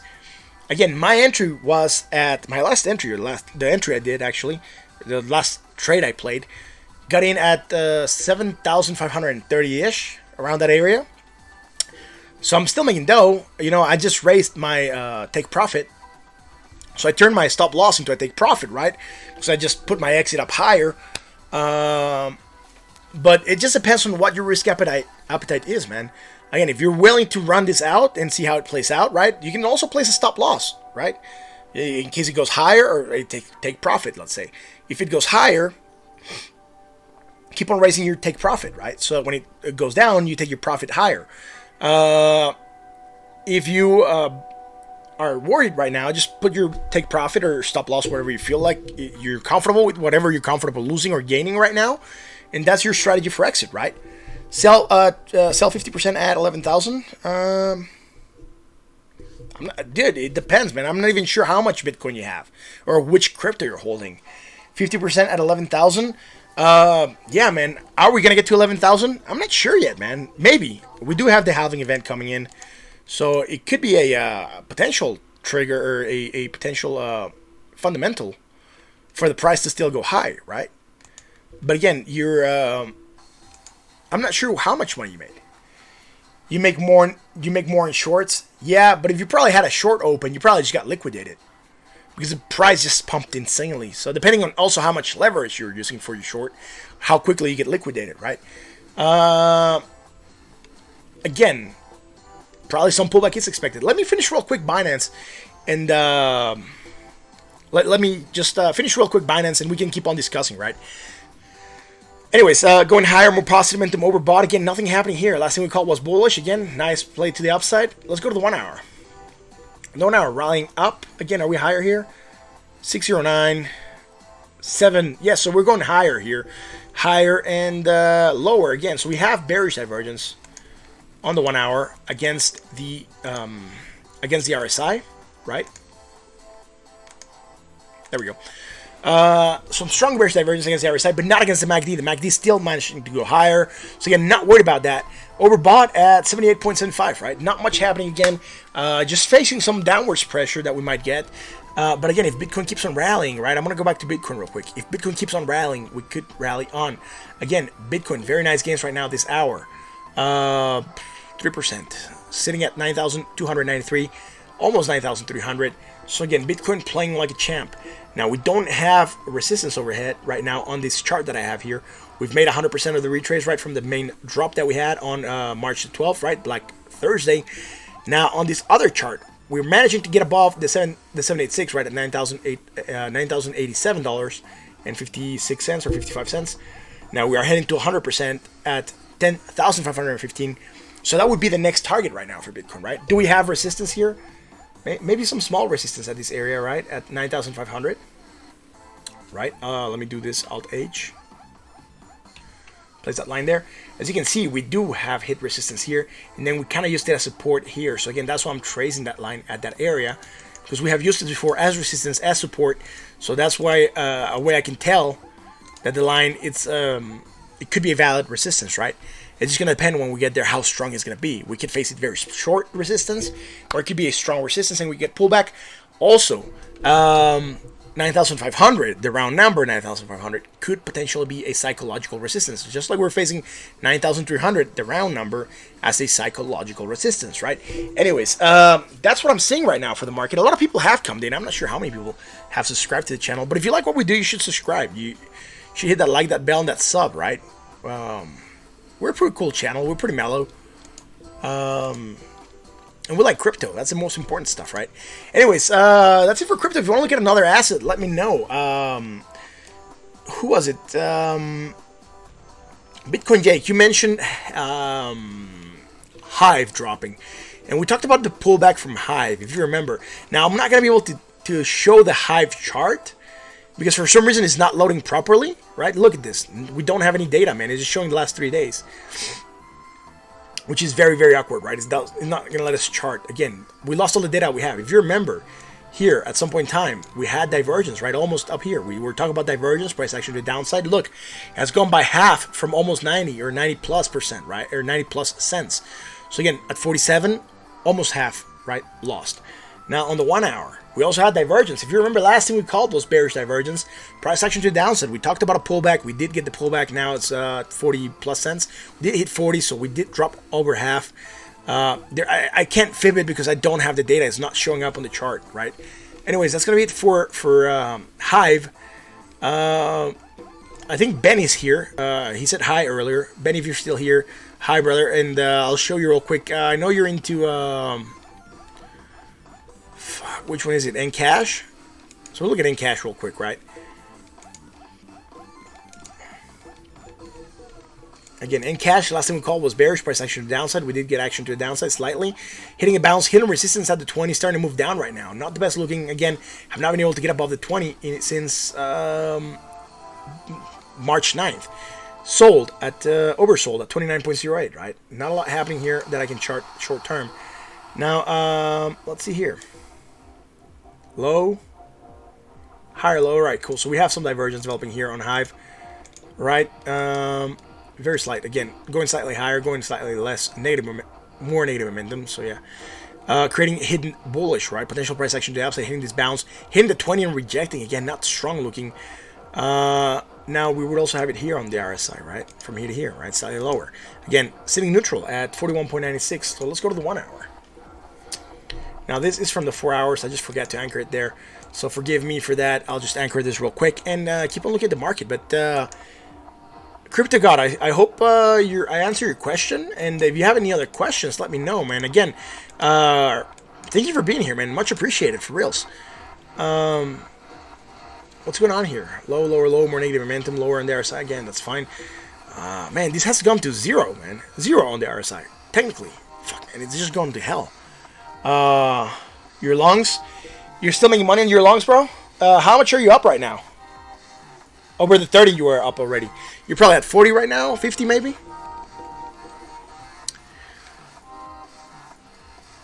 Again, my entry was at my last entry, the entry I did actually. The last trade I played, got in at 7,530-ish, around that area. So I'm still making dough. You know, I just raised my take profit. So I turned my stop loss into a take profit, right? So I just put my exit up higher. But it just depends on what your risk appetite is, man. Again, if you're willing to run this out and see how it plays out, right? You can also place a stop loss, right? In case it goes higher, or take profit, let's say. If it goes higher, keep on raising your take profit, right? So when it goes down, you take your profit higher. If you are worried right now, just put your take profit or stop loss wherever you feel like you're comfortable with, whatever you're comfortable losing or gaining right now, and that's your strategy for exit, right? Sell 50% at 11,000. Dude, it depends, man. I'm not even sure how much Bitcoin you have or which crypto you're holding. 50% at 11,000. Yeah, man. Are we gonna get to 11,000? I'm not sure yet, man. Maybe. We do have the halving event coming in, so it could be a potential trigger or a potential fundamental for the price to still go high, right? But again, I'm not sure how much money you made. You make more in shorts, yeah. But if you probably had a short open, you probably just got liquidated because the price just pumped insanely. So depending on also how much leverage you're using for your short, how quickly you get liquidated, right? Again, probably some pullback is expected. Let me finish real quick Binance, and let me just finish real quick Binance, and we can keep on discussing, right? Anyways, going higher, more positive momentum overbought. Again, nothing happening here. Last thing we called was bullish. Again, nice play to the upside. Let's go to the 1 hour. The 1 hour rallying up. Again, are we higher here? 609, 7. Yeah, so we're going higher here. Higher and lower again. So we have bearish divergence on the 1 hour against the RSI, right? There we go. Some strong bearish divergence against the RSI, but not against the MACD. The MACD is still managing to go higher. So again, not worried about that. Overbought at 78.75, right? Not much happening again. Just facing some downwards pressure that we might get. But again, if Bitcoin keeps on rallying, right? I'm going to go back to Bitcoin real quick. If Bitcoin keeps on rallying, we could rally on. Again, Bitcoin, very nice gains right now this hour. 3%. Sitting at 9,293. Almost 9,300. So again, Bitcoin playing like a champ. Now, we don't have resistance overhead right now on this chart that I have here. We've made 100% of the retrace right from the main drop that we had on March the 12th, right? Black Thursday. Now on this other chart, we're managing to get above the 786, right, at $9,087.56 or 55 cents. Now we are heading to 100% at 10,515. So that would be the next target right now for Bitcoin, right? Do we have resistance here? Maybe some small resistance at this area, right? At 9,500, right? Let me do this, Alt-H. Place that line there. As you can see, we do have hit resistance here, and then we kind of used it as support here. So again, that's why I'm tracing that line at that area, because we have used it before as resistance, as support. So that's why a way I can tell that the line, it could be a valid resistance, right? It's just going to depend when we get there how strong it's going to be. We could face it very short resistance, or it could be a strong resistance and we get pullback. Also, 9,500, the round number 9,500, could potentially be a psychological resistance. Just like we're facing 9,300, the round number, as a psychological resistance, right? Anyways, that's what I'm seeing right now for the market. A lot of people have come in. I'm not sure how many people have subscribed to the channel, but if you like what we do, you should subscribe. You should hit that like, that bell, and that sub, right? We're a pretty cool channel. We're pretty mellow. And we like crypto. That's the most important stuff, right? Anyways, that's it for crypto. If you want to look at another asset, let me know. Who was it? Bitcoin Jake, you mentioned Hive dropping. And we talked about the pullback from Hive, if you remember. Now, I'm not going to be able to show the Hive chart, because for some reason it's not loading properly, right? Look at this. We don't have any data, man. It's just showing the last 3 days, which is very, very awkward, right? It's not going to let us chart. Again, we lost all the data we have. If you remember, here at some point in time, we had divergence, right? Almost up here. We were talking about divergence, price action to the downside. Look, it has gone by half from almost 90 or 90+%, right? Or 90+ cents. So again, at 47, almost half, right? Lost. Now, on the 1 hour, we also had divergence. If you remember, last thing we called was bearish divergence. Price action to the downside. We talked about a pullback. We did get the pullback. Now it's 40+ cents. We did hit 40, so we did drop over half. I can't fib it because I don't have the data. It's not showing up on the chart, right? Anyways, that's going to be it for Hive. I think Benny's here. He said hi earlier. Benny, if you're still here, hi, brother. And I'll show you real quick. I know you're into... which one is it? Encash? So we'll look at Encash real quick, right? Again, Encash, last time we called was bearish, price action to the downside. We did get action to the downside slightly. Hitting a bounce, hitting resistance at the 20, starting to move down right now. Not the best looking. Again, have not been able to get above the 20 since March 9th. Sold at, oversold at 29.08, right? Not a lot happening here that I can chart short term. Now, let's see here. Low, higher, low, right? Cool. So we have some divergence developing here on Hive, right? Very slight. Again, going slightly higher, going slightly less negative, more negative momentum. So yeah, creating hidden bullish, right? Potential price action to the upside, hitting this bounce, hitting the 20 and rejecting. Again, not strong looking. Now we would also have it here on the RSI, right? From here to here, right? Slightly lower. Again, sitting neutral at 41.96. So let's go to the 1 hour. Now this is from the 4 hours. I just forgot to anchor it there, so forgive me for that. I'll just anchor this real quick and keep on looking at the market. But Crypto God, I hope I answer your question. And if you have any other questions, let me know, man. Again, thank you for being here, man. Much appreciated, for reals. What's going on here? Low, lower, low, more negative momentum, lower on the RSI. Again, that's fine. Man, this has gone to 0, man. 0 on the RSI, technically. Fuck, man, it's just gone to hell. Your longs, you're still making money on your longs, bro? How much are you up right now? Over the 30 you are up already. You're probably at 40 right now, 50 maybe?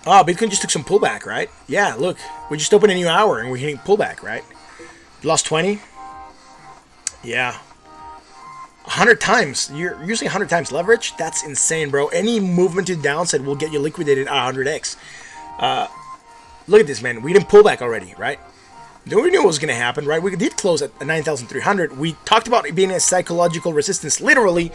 Oh, Bitcoin just took some pullback, right? Yeah, look, we just opened a new hour and we're hitting pullback, right? Lost 20. Yeah. 100 times. You're using 100 times leverage? That's insane, bro. Any movement to the downside will get you liquidated at 100x. Look at this, man. We didn't pull back already, right? We knew what was going to happen, right? We did close at 9,300. We talked about it being a psychological resistance literally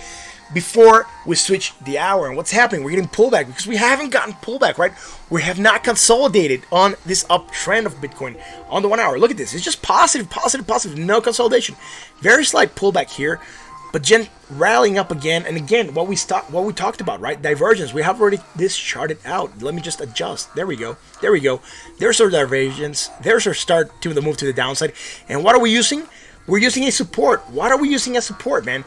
before we switched the hour. And what's happening? We're getting pullback because we haven't gotten pullback, right? We have not consolidated on this uptrend of Bitcoin on the 1 hour. Look at this. It's just positive, positive, positive. No consolidation. Very slight pullback here. But Jen rallying up again, and again, what we talked about, right? Divergence. We have already this charted out. Let me just adjust. There we go. There we go. There's our divergence. There's our start to the move to the downside. And what are we using? We're using a support. What are we using as support, man?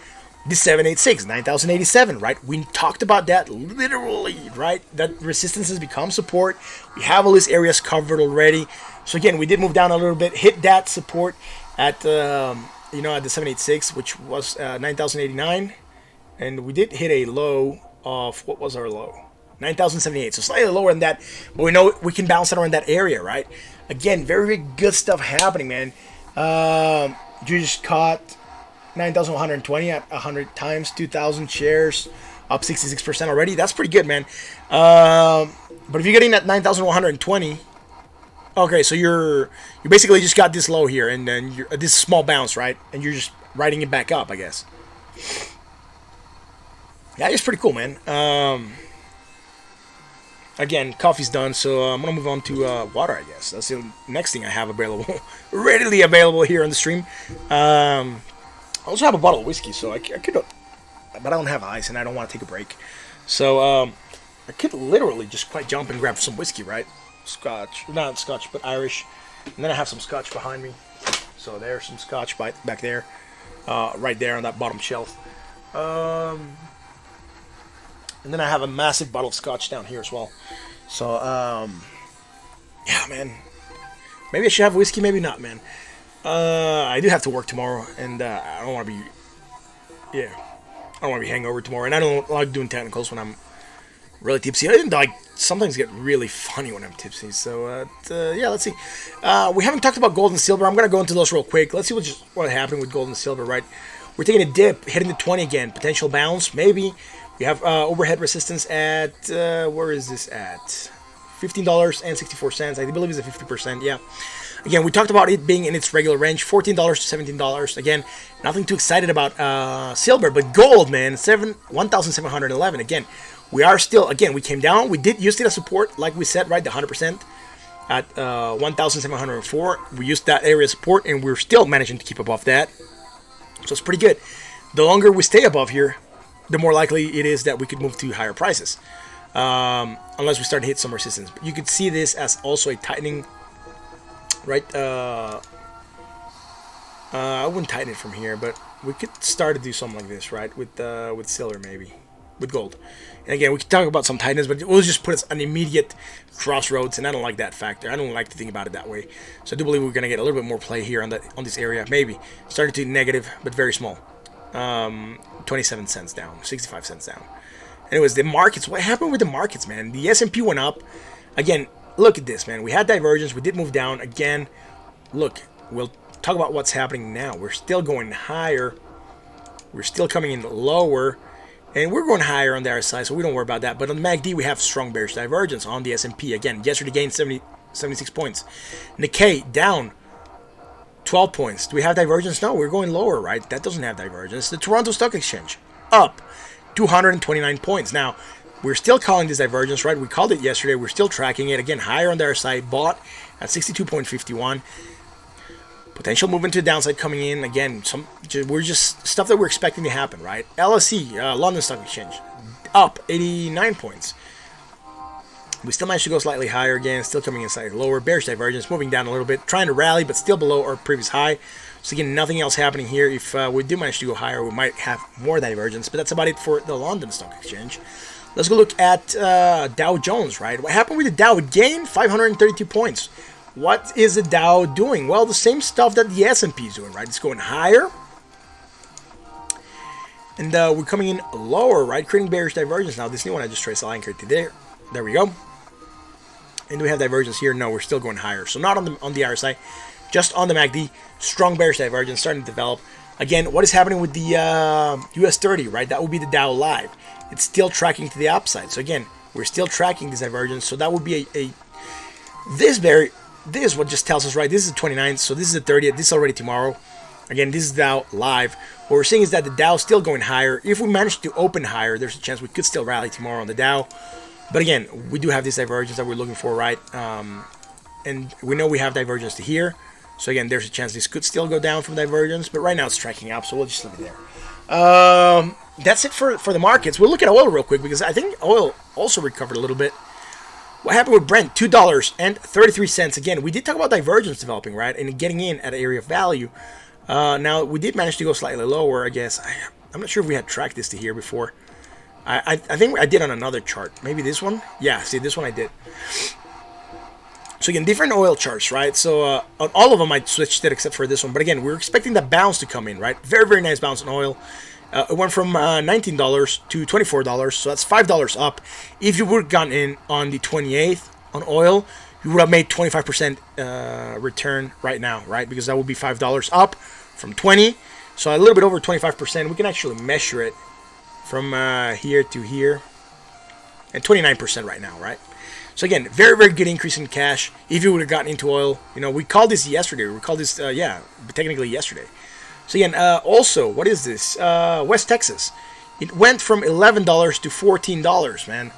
The 786, 9087, right? We talked about that literally, right? That resistance has become support. We have all these areas covered already. So again, we did move down a little bit, hit that support at at the 786, which was 9089, and we did hit a low of, what was our low? 9078, so slightly lower than that, but we know we can bounce it around that area, right? Again, very, very good stuff happening, man. You just caught 9,120 at 100 times, 2,000 shares, up 66% already. That's pretty good, man. But if you're getting that 9,120, okay, so you basically just got this low here, and then this small bounce, right? And you're just riding it back up, I guess. Yeah, it's pretty cool, man. Again, coffee's done, so I'm gonna move on to water, I guess. That's the next thing I have available, readily available here on the stream. I also have a bottle of whiskey, so I could, but I don't have ice, and I don't want to take a break. So I could literally just quite jump and grab some whiskey, right? Scotch, not Scotch, but Irish, and then I have some Scotch behind me. So there's some Scotch back there, right there on that bottom shelf. And then I have a massive bottle of Scotch down here as well. So yeah, man. Maybe I should have whiskey, maybe not, man. I do have to work tomorrow, and I don't want to be, I don't want to be hangover tomorrow, and I don't like doing technicals when I'm really tipsy. Like, sometimes get really funny when I'm tipsy. So yeah, let's see. We haven't talked about gold and silver. I'm gonna go into those real quick. Let's see what happened with gold and silver. Right, we're taking a dip, hitting the 20 again. Potential bounce, maybe. We have overhead resistance at where is this at? $15.64. I believe it's a 50%. Yeah. Again, we talked about it being in its regular range, $14 to $17. Again, nothing too excited about silver, but gold, man, 1,711. Again, we are still, again, we came down. We did use it as support, like we said, right, the 100% at 1,704. We used that area of support, and we're still managing to keep above that. So it's pretty good. The longer we stay above here, the more likely it is that we could move to higher prices, unless we start to hit some resistance. But you could see this as also a tightening, right? I wouldn't tighten it from here, but we could start to do something like this, right? With silver, maybe, with gold. And again, we could talk about some tightness, but we'll just put us an immediate crossroads, and I don't like that factor. I don't like to think about it that way. So I do believe we're going to get a little bit more play here on this area, maybe. Starting to negative, but very small. 27 cents down, 65 cents down. Anyways, the markets, what happened with the markets, man? The S&P went up. Again, look at this, man. We had divergence. We did move down. Again, look, we'll talk about what's happening now. We're still going higher. We're still coming in lower. And we're going higher on the other side, so we don't worry about that. But on the MACD, we have strong bearish divergence on the S&P. Again, yesterday gained 76 points. Nikkei down 12 points. Do we have divergence? No, we're going lower, right? That doesn't have divergence. The Toronto Stock Exchange up 229 points. Now, we're still calling this divergence, right? We called it yesterday. We're still tracking it. Again, higher on their side. Bought at 62.51. Potential movement to the downside coming in. Again, we're just stuff that we're expecting to happen, right? LSE, London Stock Exchange, up 89 points. We still managed to go slightly higher again, still coming in slightly lower. Bearish divergence, moving down a little bit, trying to rally, but still below our previous high. So again, nothing else happening here. If we do manage to go higher, we might have more divergence, but that's about it for the London Stock Exchange. Let's go look at Dow Jones, right? What happened with the Dow? It gained 532 points. What is the Dow doing? Well, the same stuff that the S&P is doing, right? It's going higher. And we're coming in lower, right? Creating bearish divergence. Now, this new one, I just traced a line here to there. There we go. And do we have divergence here? No, we're still going higher. So not on the RSI, just on the MACD. Strong bearish divergence starting to develop. Again, what is happening with the US 30, right? That would be the Dow Live. It's still tracking to the upside. So again, we're still tracking this divergence. So that would be this is what just tells us, right? This is the 29th, so this is the 30th. This is already tomorrow. Again, this is Dow Live. What we're seeing is that the Dow is still going higher. If we manage to open higher, there's a chance we could still rally tomorrow on the Dow. But again, we do have this divergence that we're looking for, right? And we know we have divergence to here. So again, there's a chance this could still go down from divergence. But right now it's tracking up, so we'll just leave it there. That's it for the markets. We'll look at oil real quick because I think oil also recovered a little bit. What happened with Brent? $2.33. Again, we did talk about divergence developing, right? And getting in at an area of value. Now, we did manage to go slightly lower, I guess. I'm not sure if we had tracked this to here before. I think I did on another chart. Maybe this one? Yeah, see, this one I did. So again, different oil charts, right? So on all of them, I switched it except for this one. But again, we're expecting that bounce to come in, right? Very, very nice bounce on oil. It went from $19 to $24, so that's $5 up. If you would have gotten in on the 28th on oil, you would have made 25% return right now, right? Because that would be $5 up from 20, so a little bit over 25%. We can actually measure it from here to here, and 29% right now, right? So again, very, very good increase in cash. If you would have gotten into oil, you know, we called this yesterday. We called this, technically yesterday. So again, also, what is this? West Texas. It went from $11 to $14, man.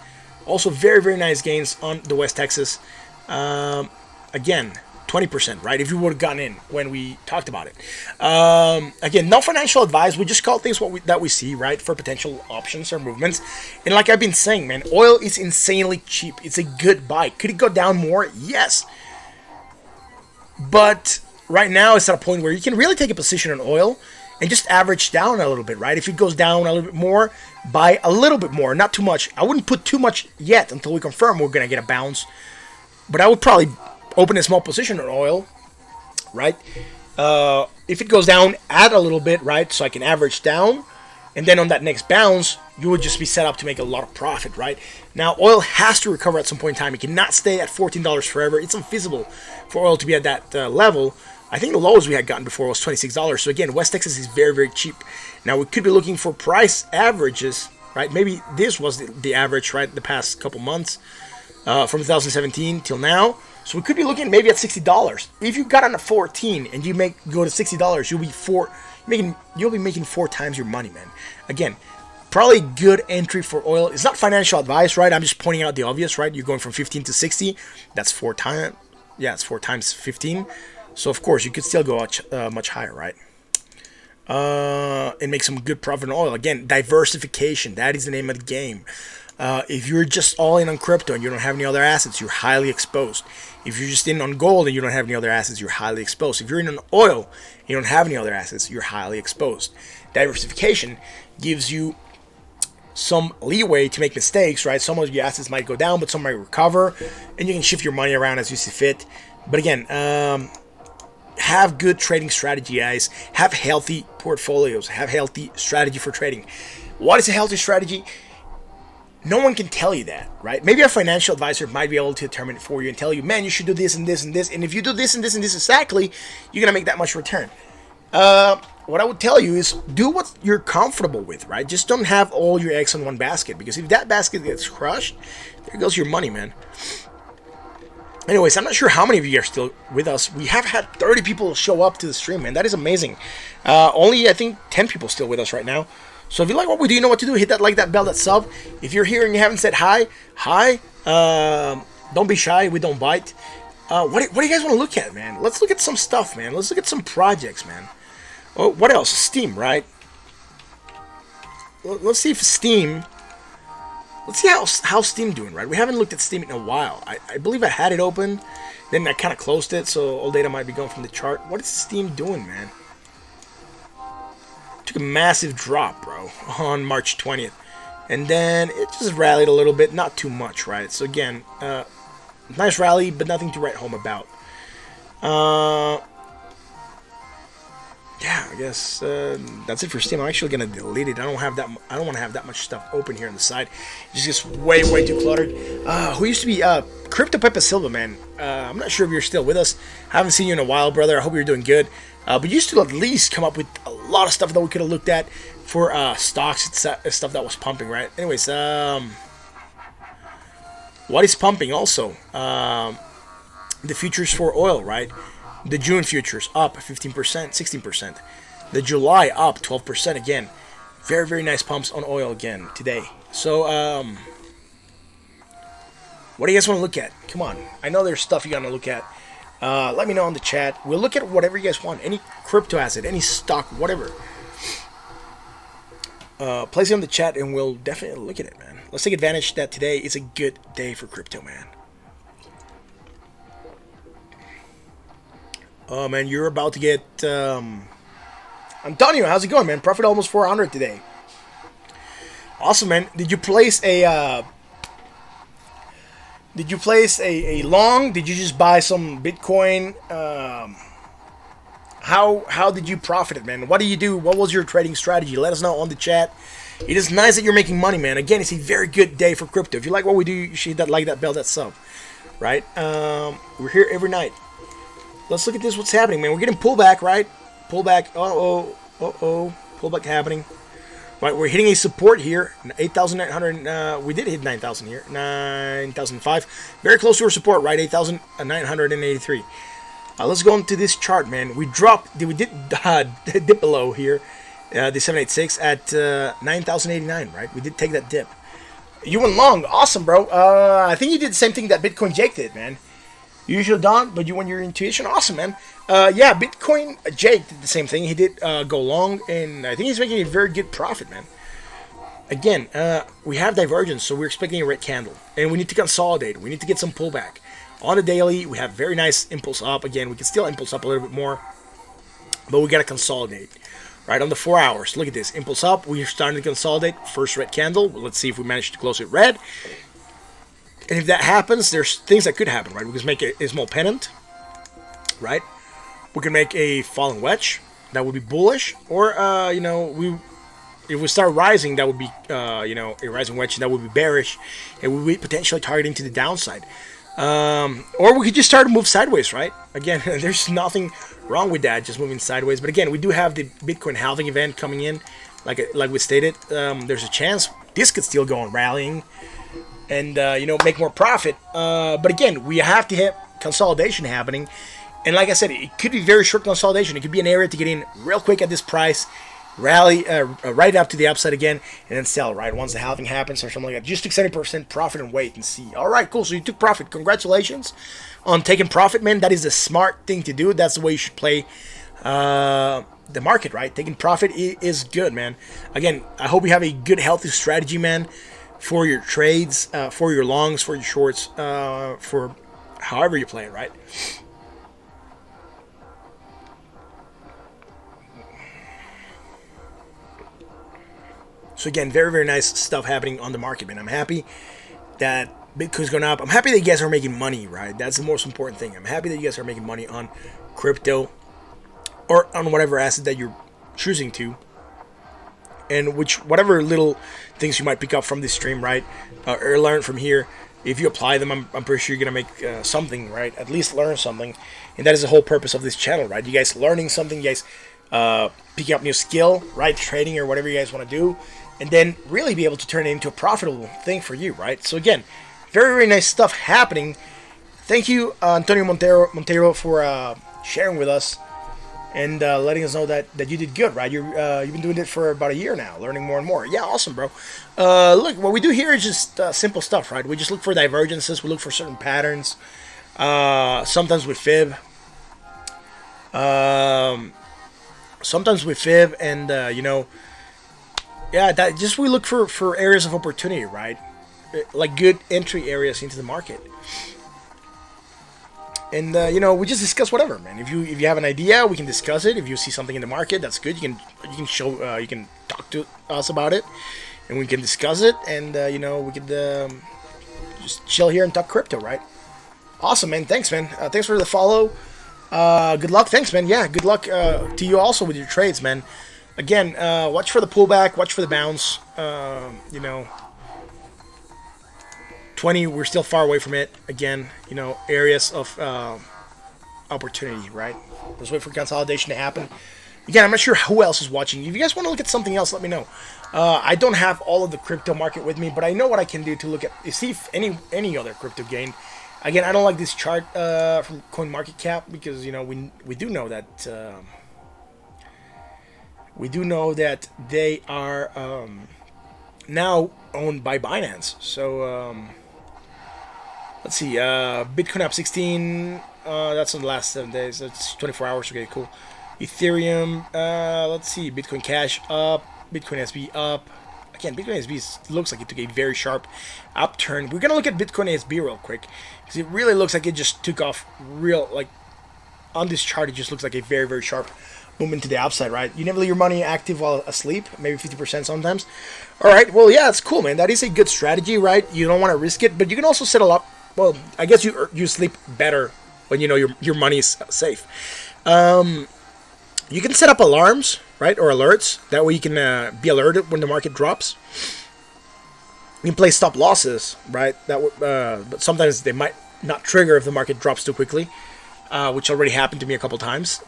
Also, very, very nice gains on the West Texas. Again, 20%, right? If you would have gotten in when we talked about it. Again, no financial advice. We just call things that we see, right, for potential options or movements. And like I've been saying, man, oil is insanely cheap. It's a good buy. Could it go down more? Yes. But right now, it's at a point where you can really take a position on oil and just average down a little bit, right? If it goes down a little bit more, buy a little bit more, not too much. I wouldn't put too much yet until we confirm we're going to get a bounce. But I would probably open a small position on oil, right? If it goes down, add a little bit, right? So I can average down. And then on that next bounce, you would just be set up to make a lot of profit, right? Now, oil has to recover at some point in time. It cannot stay at $14 forever. It's unfeasible for oil to be at that level. I think the lowest we had gotten before was $26. So again, West Texas is very, very cheap. Now, we could be looking for price averages, right? Maybe this was the average, right, the past couple months from 2017 till now. So we could be looking maybe at $60. If you got on a 14 and you go to $60, you'll be making 4 times your money, man. Again, probably good entry for oil. It's not financial advice, right? I'm just pointing out the obvious, right? You're going from 15 to 60. That's 4 times. Yeah, it's 4 times 15. So of course you could still go much higher, right? And make some good profit on oil. Again, diversification. That is the name of the game. If you're just all in on crypto and you don't have any other assets, you're highly exposed. If you're just in on gold and you don't have any other assets, you're highly exposed. If you're in on oil and you don't have any other assets, you're highly exposed. Diversification gives you some leeway to make mistakes, right? Some of your assets might go down, but some might recover, and you can shift your money around as you see fit. But again, have good trading strategy, guys. Have healthy portfolios. Have healthy strategy for trading. What is a healthy strategy? No one can tell you that, right? Maybe a financial advisor might be able to determine it for you and tell you, man, you should do this and this and this. And if you do this and this and this exactly, you're going to make that much return. What I would tell you is do what you're comfortable with, right? Just don't have all your eggs in one basket. Because if that basket gets crushed, there goes your money, man. Anyways, I'm not sure how many of you are still with us. We have had 30 people show up to the stream, man. That is amazing. Only, I think, 10 people still with us right now. So if you like what we do, you know what to do. Hit that like, that bell, that sub. If you're here and you haven't said hi. Don't be shy. We don't bite. What do you guys want to look at, man? Let's look at some stuff, man. Let's look at some projects, man. Oh, what else? Steam, right? Let's see if Steam... Let's see how Steam doing, right? We haven't looked at Steam in a while. I believe I had it open. Then I kind of closed it, so all data might be going from the chart. What is Steam doing, man? Took a massive drop, bro, on March 20th. And then it just rallied a little bit. Not too much, right? So again, nice rally, but nothing to write home about. Yeah, I guess that's it for Steam. I'm actually gonna delete it. I don't want to have that much stuff open here on the side. It's just way too cluttered. Who used to be Crypto Pepe Silva, man? I'm not sure if you're still with us. I haven't seen you in a while, brother. I hope you're doing good. But you used to at least come up with a lot of stuff that we could have looked at for stocks and stuff that was pumping, right? Anyways, what is pumping also? The futures for oil, right? The June futures up 15%, 16%. The July up 12% again. Very nice pumps on oil again today. So, what do you guys want to look at? Come on. I know there's stuff you got to look at. Let me know in the chat. We'll look at whatever you guys want. Any crypto asset, any stock, whatever. place it in the chat and we'll definitely look at it, man. Let's take advantage that today is a good day for crypto, man. Oh man, you're about to get Antonio. How's it going, man? Profit almost 400 today. Awesome, man. Did you place a long? Did you just buy some Bitcoin? How did you profit it, man? What do you do? What was your trading strategy? Let us know on the chat. It is nice that you're making money, man. Again, it's a very good day for crypto. If you like what we do, you should hit that like, that bell, that sub, right? We're here every night. Let's look at this. What's happening, man? We're getting pullback, right? Pullback. Pullback happening. Right, we're hitting a support here. 8,900. We did hit 9,000 here. 9,005. Very close to our support, right? 8,983. Let's go into this chart, man. We dropped. We did dip below here. The 786 at 9,089, right? We did take that dip. You went long. Awesome, bro. I think you did the same thing that Bitcoin Jake did, man. You usually don't, but you went your intuition. Awesome, man. Yeah, Bitcoin Jake did the same thing. He did go long, and I think he's making a very good profit, man. Again, we have divergence, so we're expecting a red candle, and we need to consolidate. We need to get some pullback. On the daily, we have very nice impulse up. Again, we can still impulse up a little bit more, but we got to consolidate. Right, on the 4 hours, look at this. Impulse up, we're starting to consolidate. First red candle. Let's see if we manage to close it red. And if that happens, there's things that could happen, right? We can make a small pennant, right? We can make a falling wedge. That would be bullish. Or, if we start rising, that would be, a rising wedge. That would be bearish. And we would be potentially targeting to the downside. Or we could just start to move sideways, right? Again, there's nothing wrong with that, just moving sideways. But again, we do have the Bitcoin halving event coming in. Like we stated, there's a chance this could still go on rallying. And, make more profit. But again, we have to have consolidation happening. And like I said, it could be very short consolidation. It could be an area to get in real quick at this price, rally right up to the upside again, and then sell, right? Once the halving happens or something like that. Just took 70% profit and wait and see. All right, cool. So you took profit. Congratulations on taking profit, man. That is the smart thing to do. That's the way you should play the market, right? Taking profit is good, man. Again, I hope you have a good, healthy strategy, man, for your trades, for your longs, for your shorts, for however you play it, right? So again, very, very nice stuff happening on the market, man. I'm happy that Bitcoin's going up. I'm happy that you guys are making money, right? That's the most important thing. I'm happy that you guys are making money on crypto or on whatever asset that you're choosing to. And whatever little things you might pick up from this stream, right, or learn from here, if you apply them, I'm pretty sure you're gonna make something, right? At least learn something, and that is the whole purpose of this channel, right? You guys learning something, you guys picking up new skill, right? Trading or whatever you guys want to do, and then really be able to turn it into a profitable thing for you, right? So again, very, very nice stuff happening. Thank you, Antonio Montero, for sharing with us. And letting us know that you did good, right? You've been doing it for about a year now, learning more and more. Yeah, awesome, bro. Look, what we do here is just simple stuff, right? We just look for divergences. We look for certain patterns. Sometimes with fib. And that just we look for areas of opportunity, right? Like good entry areas into the market. And we just discuss whatever, man. If you have an idea, we can discuss it. If you see something in the market that's good, you can talk to us about it, and we can discuss it. And we could just chill here and talk crypto, right? Awesome, man. Thanks, man. Thanks for the follow. Good luck. Thanks, man. Yeah, good luck to you also with your trades, man. Again, watch for the pullback. Watch for the bounce. 20, we're still far away from it. Again, areas of opportunity, right? Let's wait for consolidation to happen. Again, I'm not sure who else is watching. If you guys want to look at something else, let me know. I don't have all of the crypto market with me, but I know what I can do to look at, see if any other crypto gain. Again, I don't like this chart from CoinMarketCap because we do know that they are now owned by Binance. So let's see, Bitcoin up 16. That's in the last 7 days. That's 24 hours. Okay, cool. Ethereum. Let's see, Bitcoin Cash up Bitcoin SB up. Again, Bitcoin SB looks like it took a very sharp upturn. We're going to look at Bitcoin SB real quick, because it really looks like it just took off real, like, on this chart, it just looks like a very, very sharp movement to the upside, right? You never leave your money active while asleep, maybe 50% sometimes. All right, well, yeah, it's cool, man. That is a good strategy, right? You don't want to risk it, but you can also settle up. Well, I guess you sleep better when you know your money is safe. You can set up alarms, right, or alerts. That way you can be alerted when the market drops. You can play stop losses, right? But sometimes they might not trigger if the market drops too quickly, which already happened to me a couple times.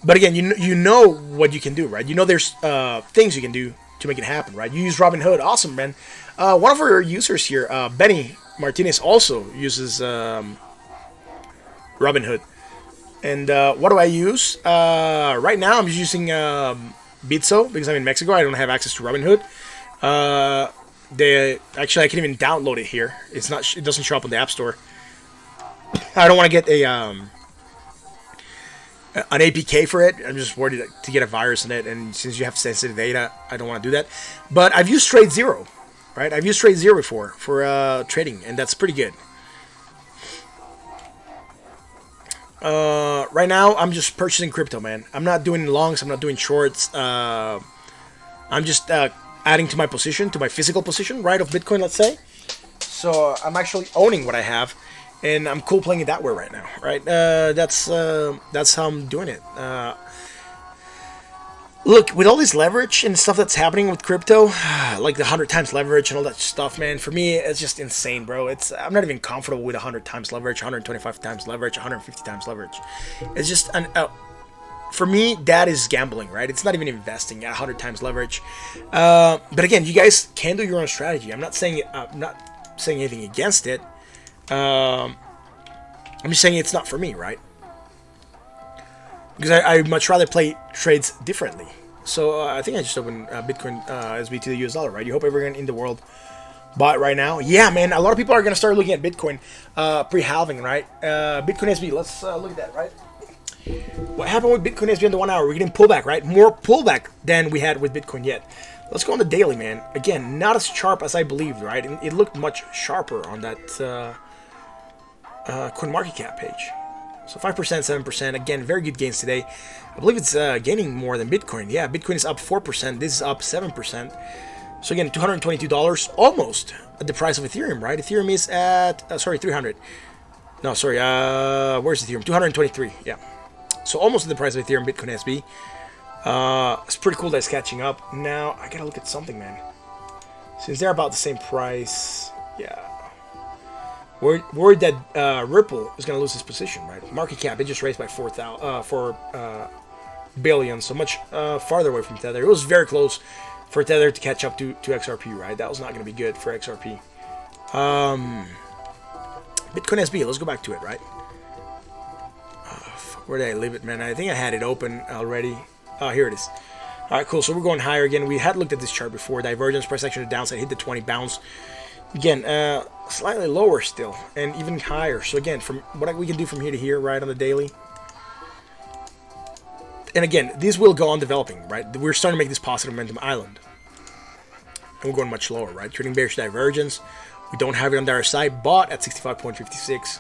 But again, you know what you can do, right? You know there's things you can do to make it happen, right? You use Robinhood. Awesome, man. One of our users here, Benny Martinez, also uses Robinhood. And what do I use? Right now, I'm using Bitso because I'm in Mexico. I don't have access to Robinhood. Actually, I can even download it here. It doesn't show up on the App Store. I don't want to get an APK for it. I'm just worried to get a virus in it, and since you have sensitive data, I don't want to do that. But I've used Trade Zero, right? I've used Trade Zero before for trading, and that's pretty good. Right now, I'm just purchasing crypto, man. I'm not doing longs. I'm not doing shorts. I'm just adding to my position, to my physical position, right, of Bitcoin, let's say. So I'm actually owning what I have. And I'm cool playing it that way right now, right? That's how I'm doing it. Look, with all this leverage and stuff that's happening with crypto, like the 100 times leverage and all that stuff, man, for me, it's just insane, bro. I'm not even comfortable with 100 times leverage, 125 times leverage, 150 times leverage. It's just, for me, that is gambling, right? It's not even investing at 100 times leverage. But again, you guys can do your own strategy. I'm not saying anything against it. I'm just saying it's not for me, right? Because I much rather play trades differently. So I think I just opened Bitcoin SB to the US dollar, right? You hope everyone in the world bought right now. Yeah, man, a lot of people are going to start looking at Bitcoin pre-halving, right? Bitcoin SB, let's look at that, right? What happened with Bitcoin SB in the 1 hour? We're getting pullback, right? More pullback than we had with Bitcoin yet. Let's go on the daily, man. Again, not as sharp as I believed, right? And it looked much sharper on that CoinMarketCap page. So 5%, 7%. Again, very good gains today. I believe it's gaining more than Bitcoin. Yeah, Bitcoin is up 4%. This is up 7%. So again, $222, almost at the price of Ethereum, right? Ethereum is at, 300. No, sorry, where's Ethereum? 223, yeah. So almost at the price of Ethereum, Bitcoin SB. It's pretty cool that it's catching up. Now, I gotta look at something, man. Since they're about the same price, yeah. Worried that Ripple is gonna lose his position, right? Market cap, it just raised by 4 billion, so much farther away from Tether. It was very close for Tether to catch up to XRP, right? That was not gonna be good for XRP. Bitcoin SB, let's go back to it, right? Where did I leave it, man? I think I had it open already. Oh, here it is. All right, cool. So we're going higher again. We had looked at this chart before. Divergence, price action to the downside, hit the 20 bounce. Again, slightly lower still, and even higher. So again, from what we can do from here to here, right, on the daily. And again, these will go on developing, right? We're starting to make this positive momentum island. And we're going much lower, right? Trading bearish divergence. We don't have it on the other side, bought at 65.56.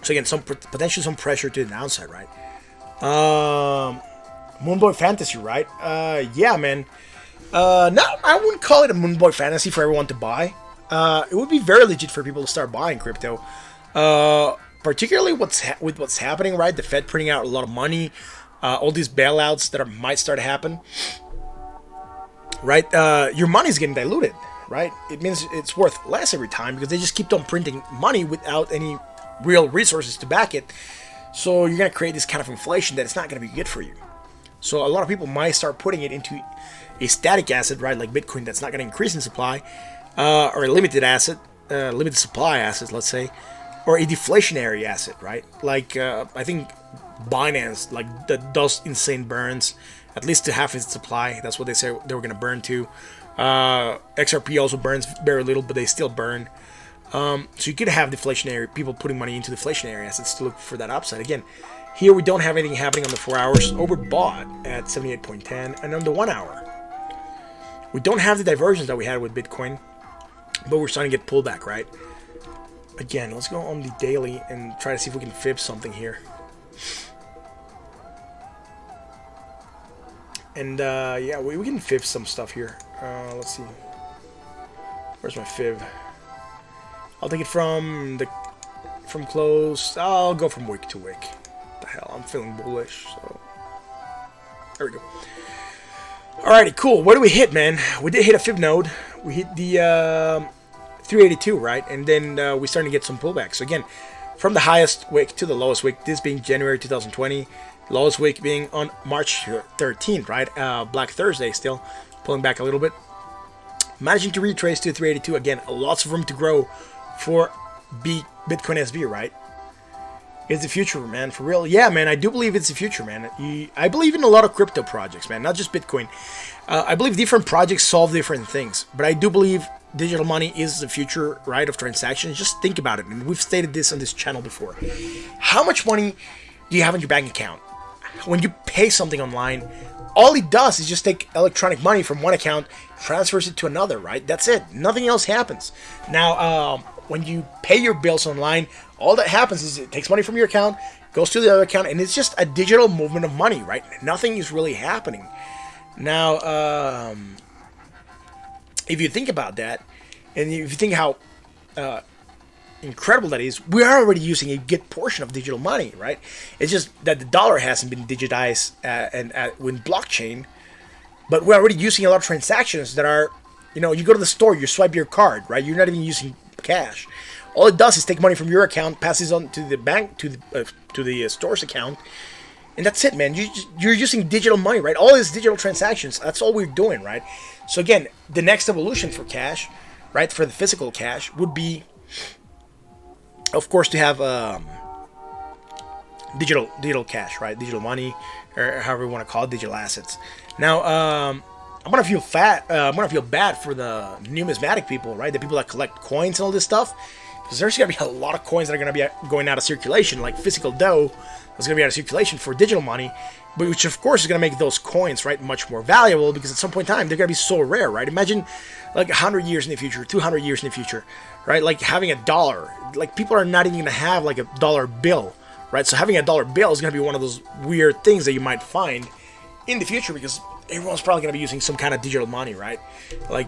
So again, potentially some pressure to the downside, right? Moonboy Fantasy, right? Yeah, man. No, I wouldn't call it a Moonboy Fantasy for everyone to buy. It would be very legit for people to start buying crypto. Particularly with what's happening, right? The Fed printing out a lot of money. All these bailouts that might start to happen. Right? Your money's getting diluted, right? It means it's worth less every time because they just keep on printing money without any real resources to back it. So you're going to create this kind of inflation that it's not going to be good for you. So a lot of people might start putting it into a static asset, right, like Bitcoin, that's not going to increase in supply, or a limited asset, limited supply asset, let's say, or a deflationary asset, right? Like I think Binance, like that does insane burns, at least to half its supply. That's what they say they were going to burn to. XRP also burns very little, but they still burn. So you could have deflationary people putting money into deflationary assets to look for that upside. Again, Here we don't have anything happening on the 4 hours. Overbought at 78.10, and on the 1 hour, we don't have the divergence that we had with Bitcoin, but we're starting to get pullback, right? Again, let's go on the daily and try to see if we can fib something here. And yeah, we can fib some stuff here. Let's see. Where's my fib? I'll take it from close. I'll go from wick to wick. What the hell, I'm feeling bullish. So there we go. Alrighty, cool. What do we hit, man? We did hit a fib node. We hit the 382, right? And then we're starting to get some pullbacks. So again, from the highest wick to the lowest wick, this being January 2020, lowest wick being on March 13th, right? Black Thursday still, pulling back a little bit. Managing to retrace to 382. Again, lots of room to grow for Bitcoin SV, right? It's the future, man, for real. Yeah, man, I do believe it's the future, man. I believe in a lot of crypto projects, man, not just Bitcoin. I believe different projects solve different things, but I do believe digital money is the future, right, of transactions. Just think about it, and we've stated this on this channel before. How much money do you have in your bank account? When you pay something online, all it does is just take electronic money from one account, transfers it to another, right? That's it. Nothing else happens. Now, when you pay your bills online, all that happens is it takes money from your account, goes to the other account, and it's just a digital movement of money, right? Nothing is really happening. Now, if you think about that, and if you think how incredible that is, we are already using a good portion of digital money, right? It's just that the dollar hasn't been digitized with blockchain, but we're already using a lot of transactions that are, you know, you go to the store, you swipe your card, right? You're not even using cash. All it does is take money from your account, passes on to the bank, to the store's account, and that's it, man. You're using digital money, right? All these digital transactions, that's all we're doing, right? So again, the next evolution for cash, right, for the physical cash, would be, of course, to have digital cash, right? Digital money, or however you want to call it, digital assets. Now, I'm gonna feel bad for the numismatic people, right? The people that collect coins and all this stuff, because there's gonna be a lot of coins that are gonna be going out of circulation, like physical dough that's gonna be out of circulation for digital money, but which of course is gonna make those coins, right, much more valuable, because at some point in time they're gonna be so rare, right? Imagine like 100 years in the future, 200 years in the future, right? Like having a dollar, like people are not even gonna have like a dollar bill, right? So having a dollar bill is gonna be one of those weird things that you might find in the future, because everyone's probably gonna be using some kind of digital money, right? Like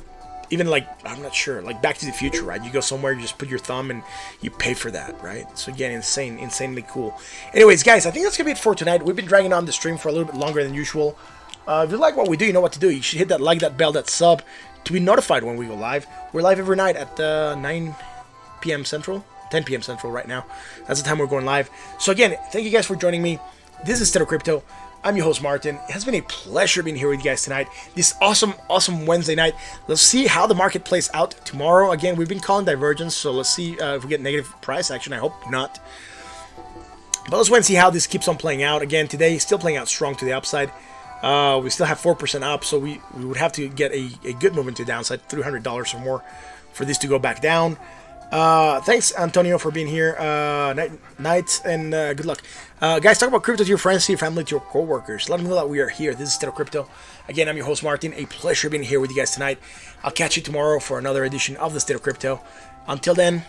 even like, I'm not sure, like Back to the Future, right? You go somewhere, you just put your thumb and you pay for that, right? So again, insanely cool. Anyways, guys, I think that's gonna be it for tonight. We've been dragging on the stream for a little bit longer than usual. If you like what we do, you know what to do. You should hit that like, that bell, that sub to be notified when we go live. We're live every night at 9 p.m. Central, 10 p.m. Central right now. That's the time we're going live. So again, thank you guys for joining me. This is CTO Crypto. I'm your host, Martin. It has been a pleasure being here with you guys tonight. This awesome Wednesday night. Let's see how the market plays out tomorrow. Again, we've been calling divergence, so let's see if we get negative price action. I hope not. But let's wait and see how this keeps on playing out. Again, today, still playing out strong to the upside. We still have 4% up, so we would have to get a good movement to the downside, $300 or more for this to go back down. Thanks, Antonio, for being here. Night and good luck. Guys, talk about crypto to your friends, to your family, to your co-workers. Let them know that we are here. This is CTO Crypto. Again, I'm your host, Martin. A pleasure being here with you guys tonight. I'll catch you tomorrow for another edition of the CTO Crypto. Until then,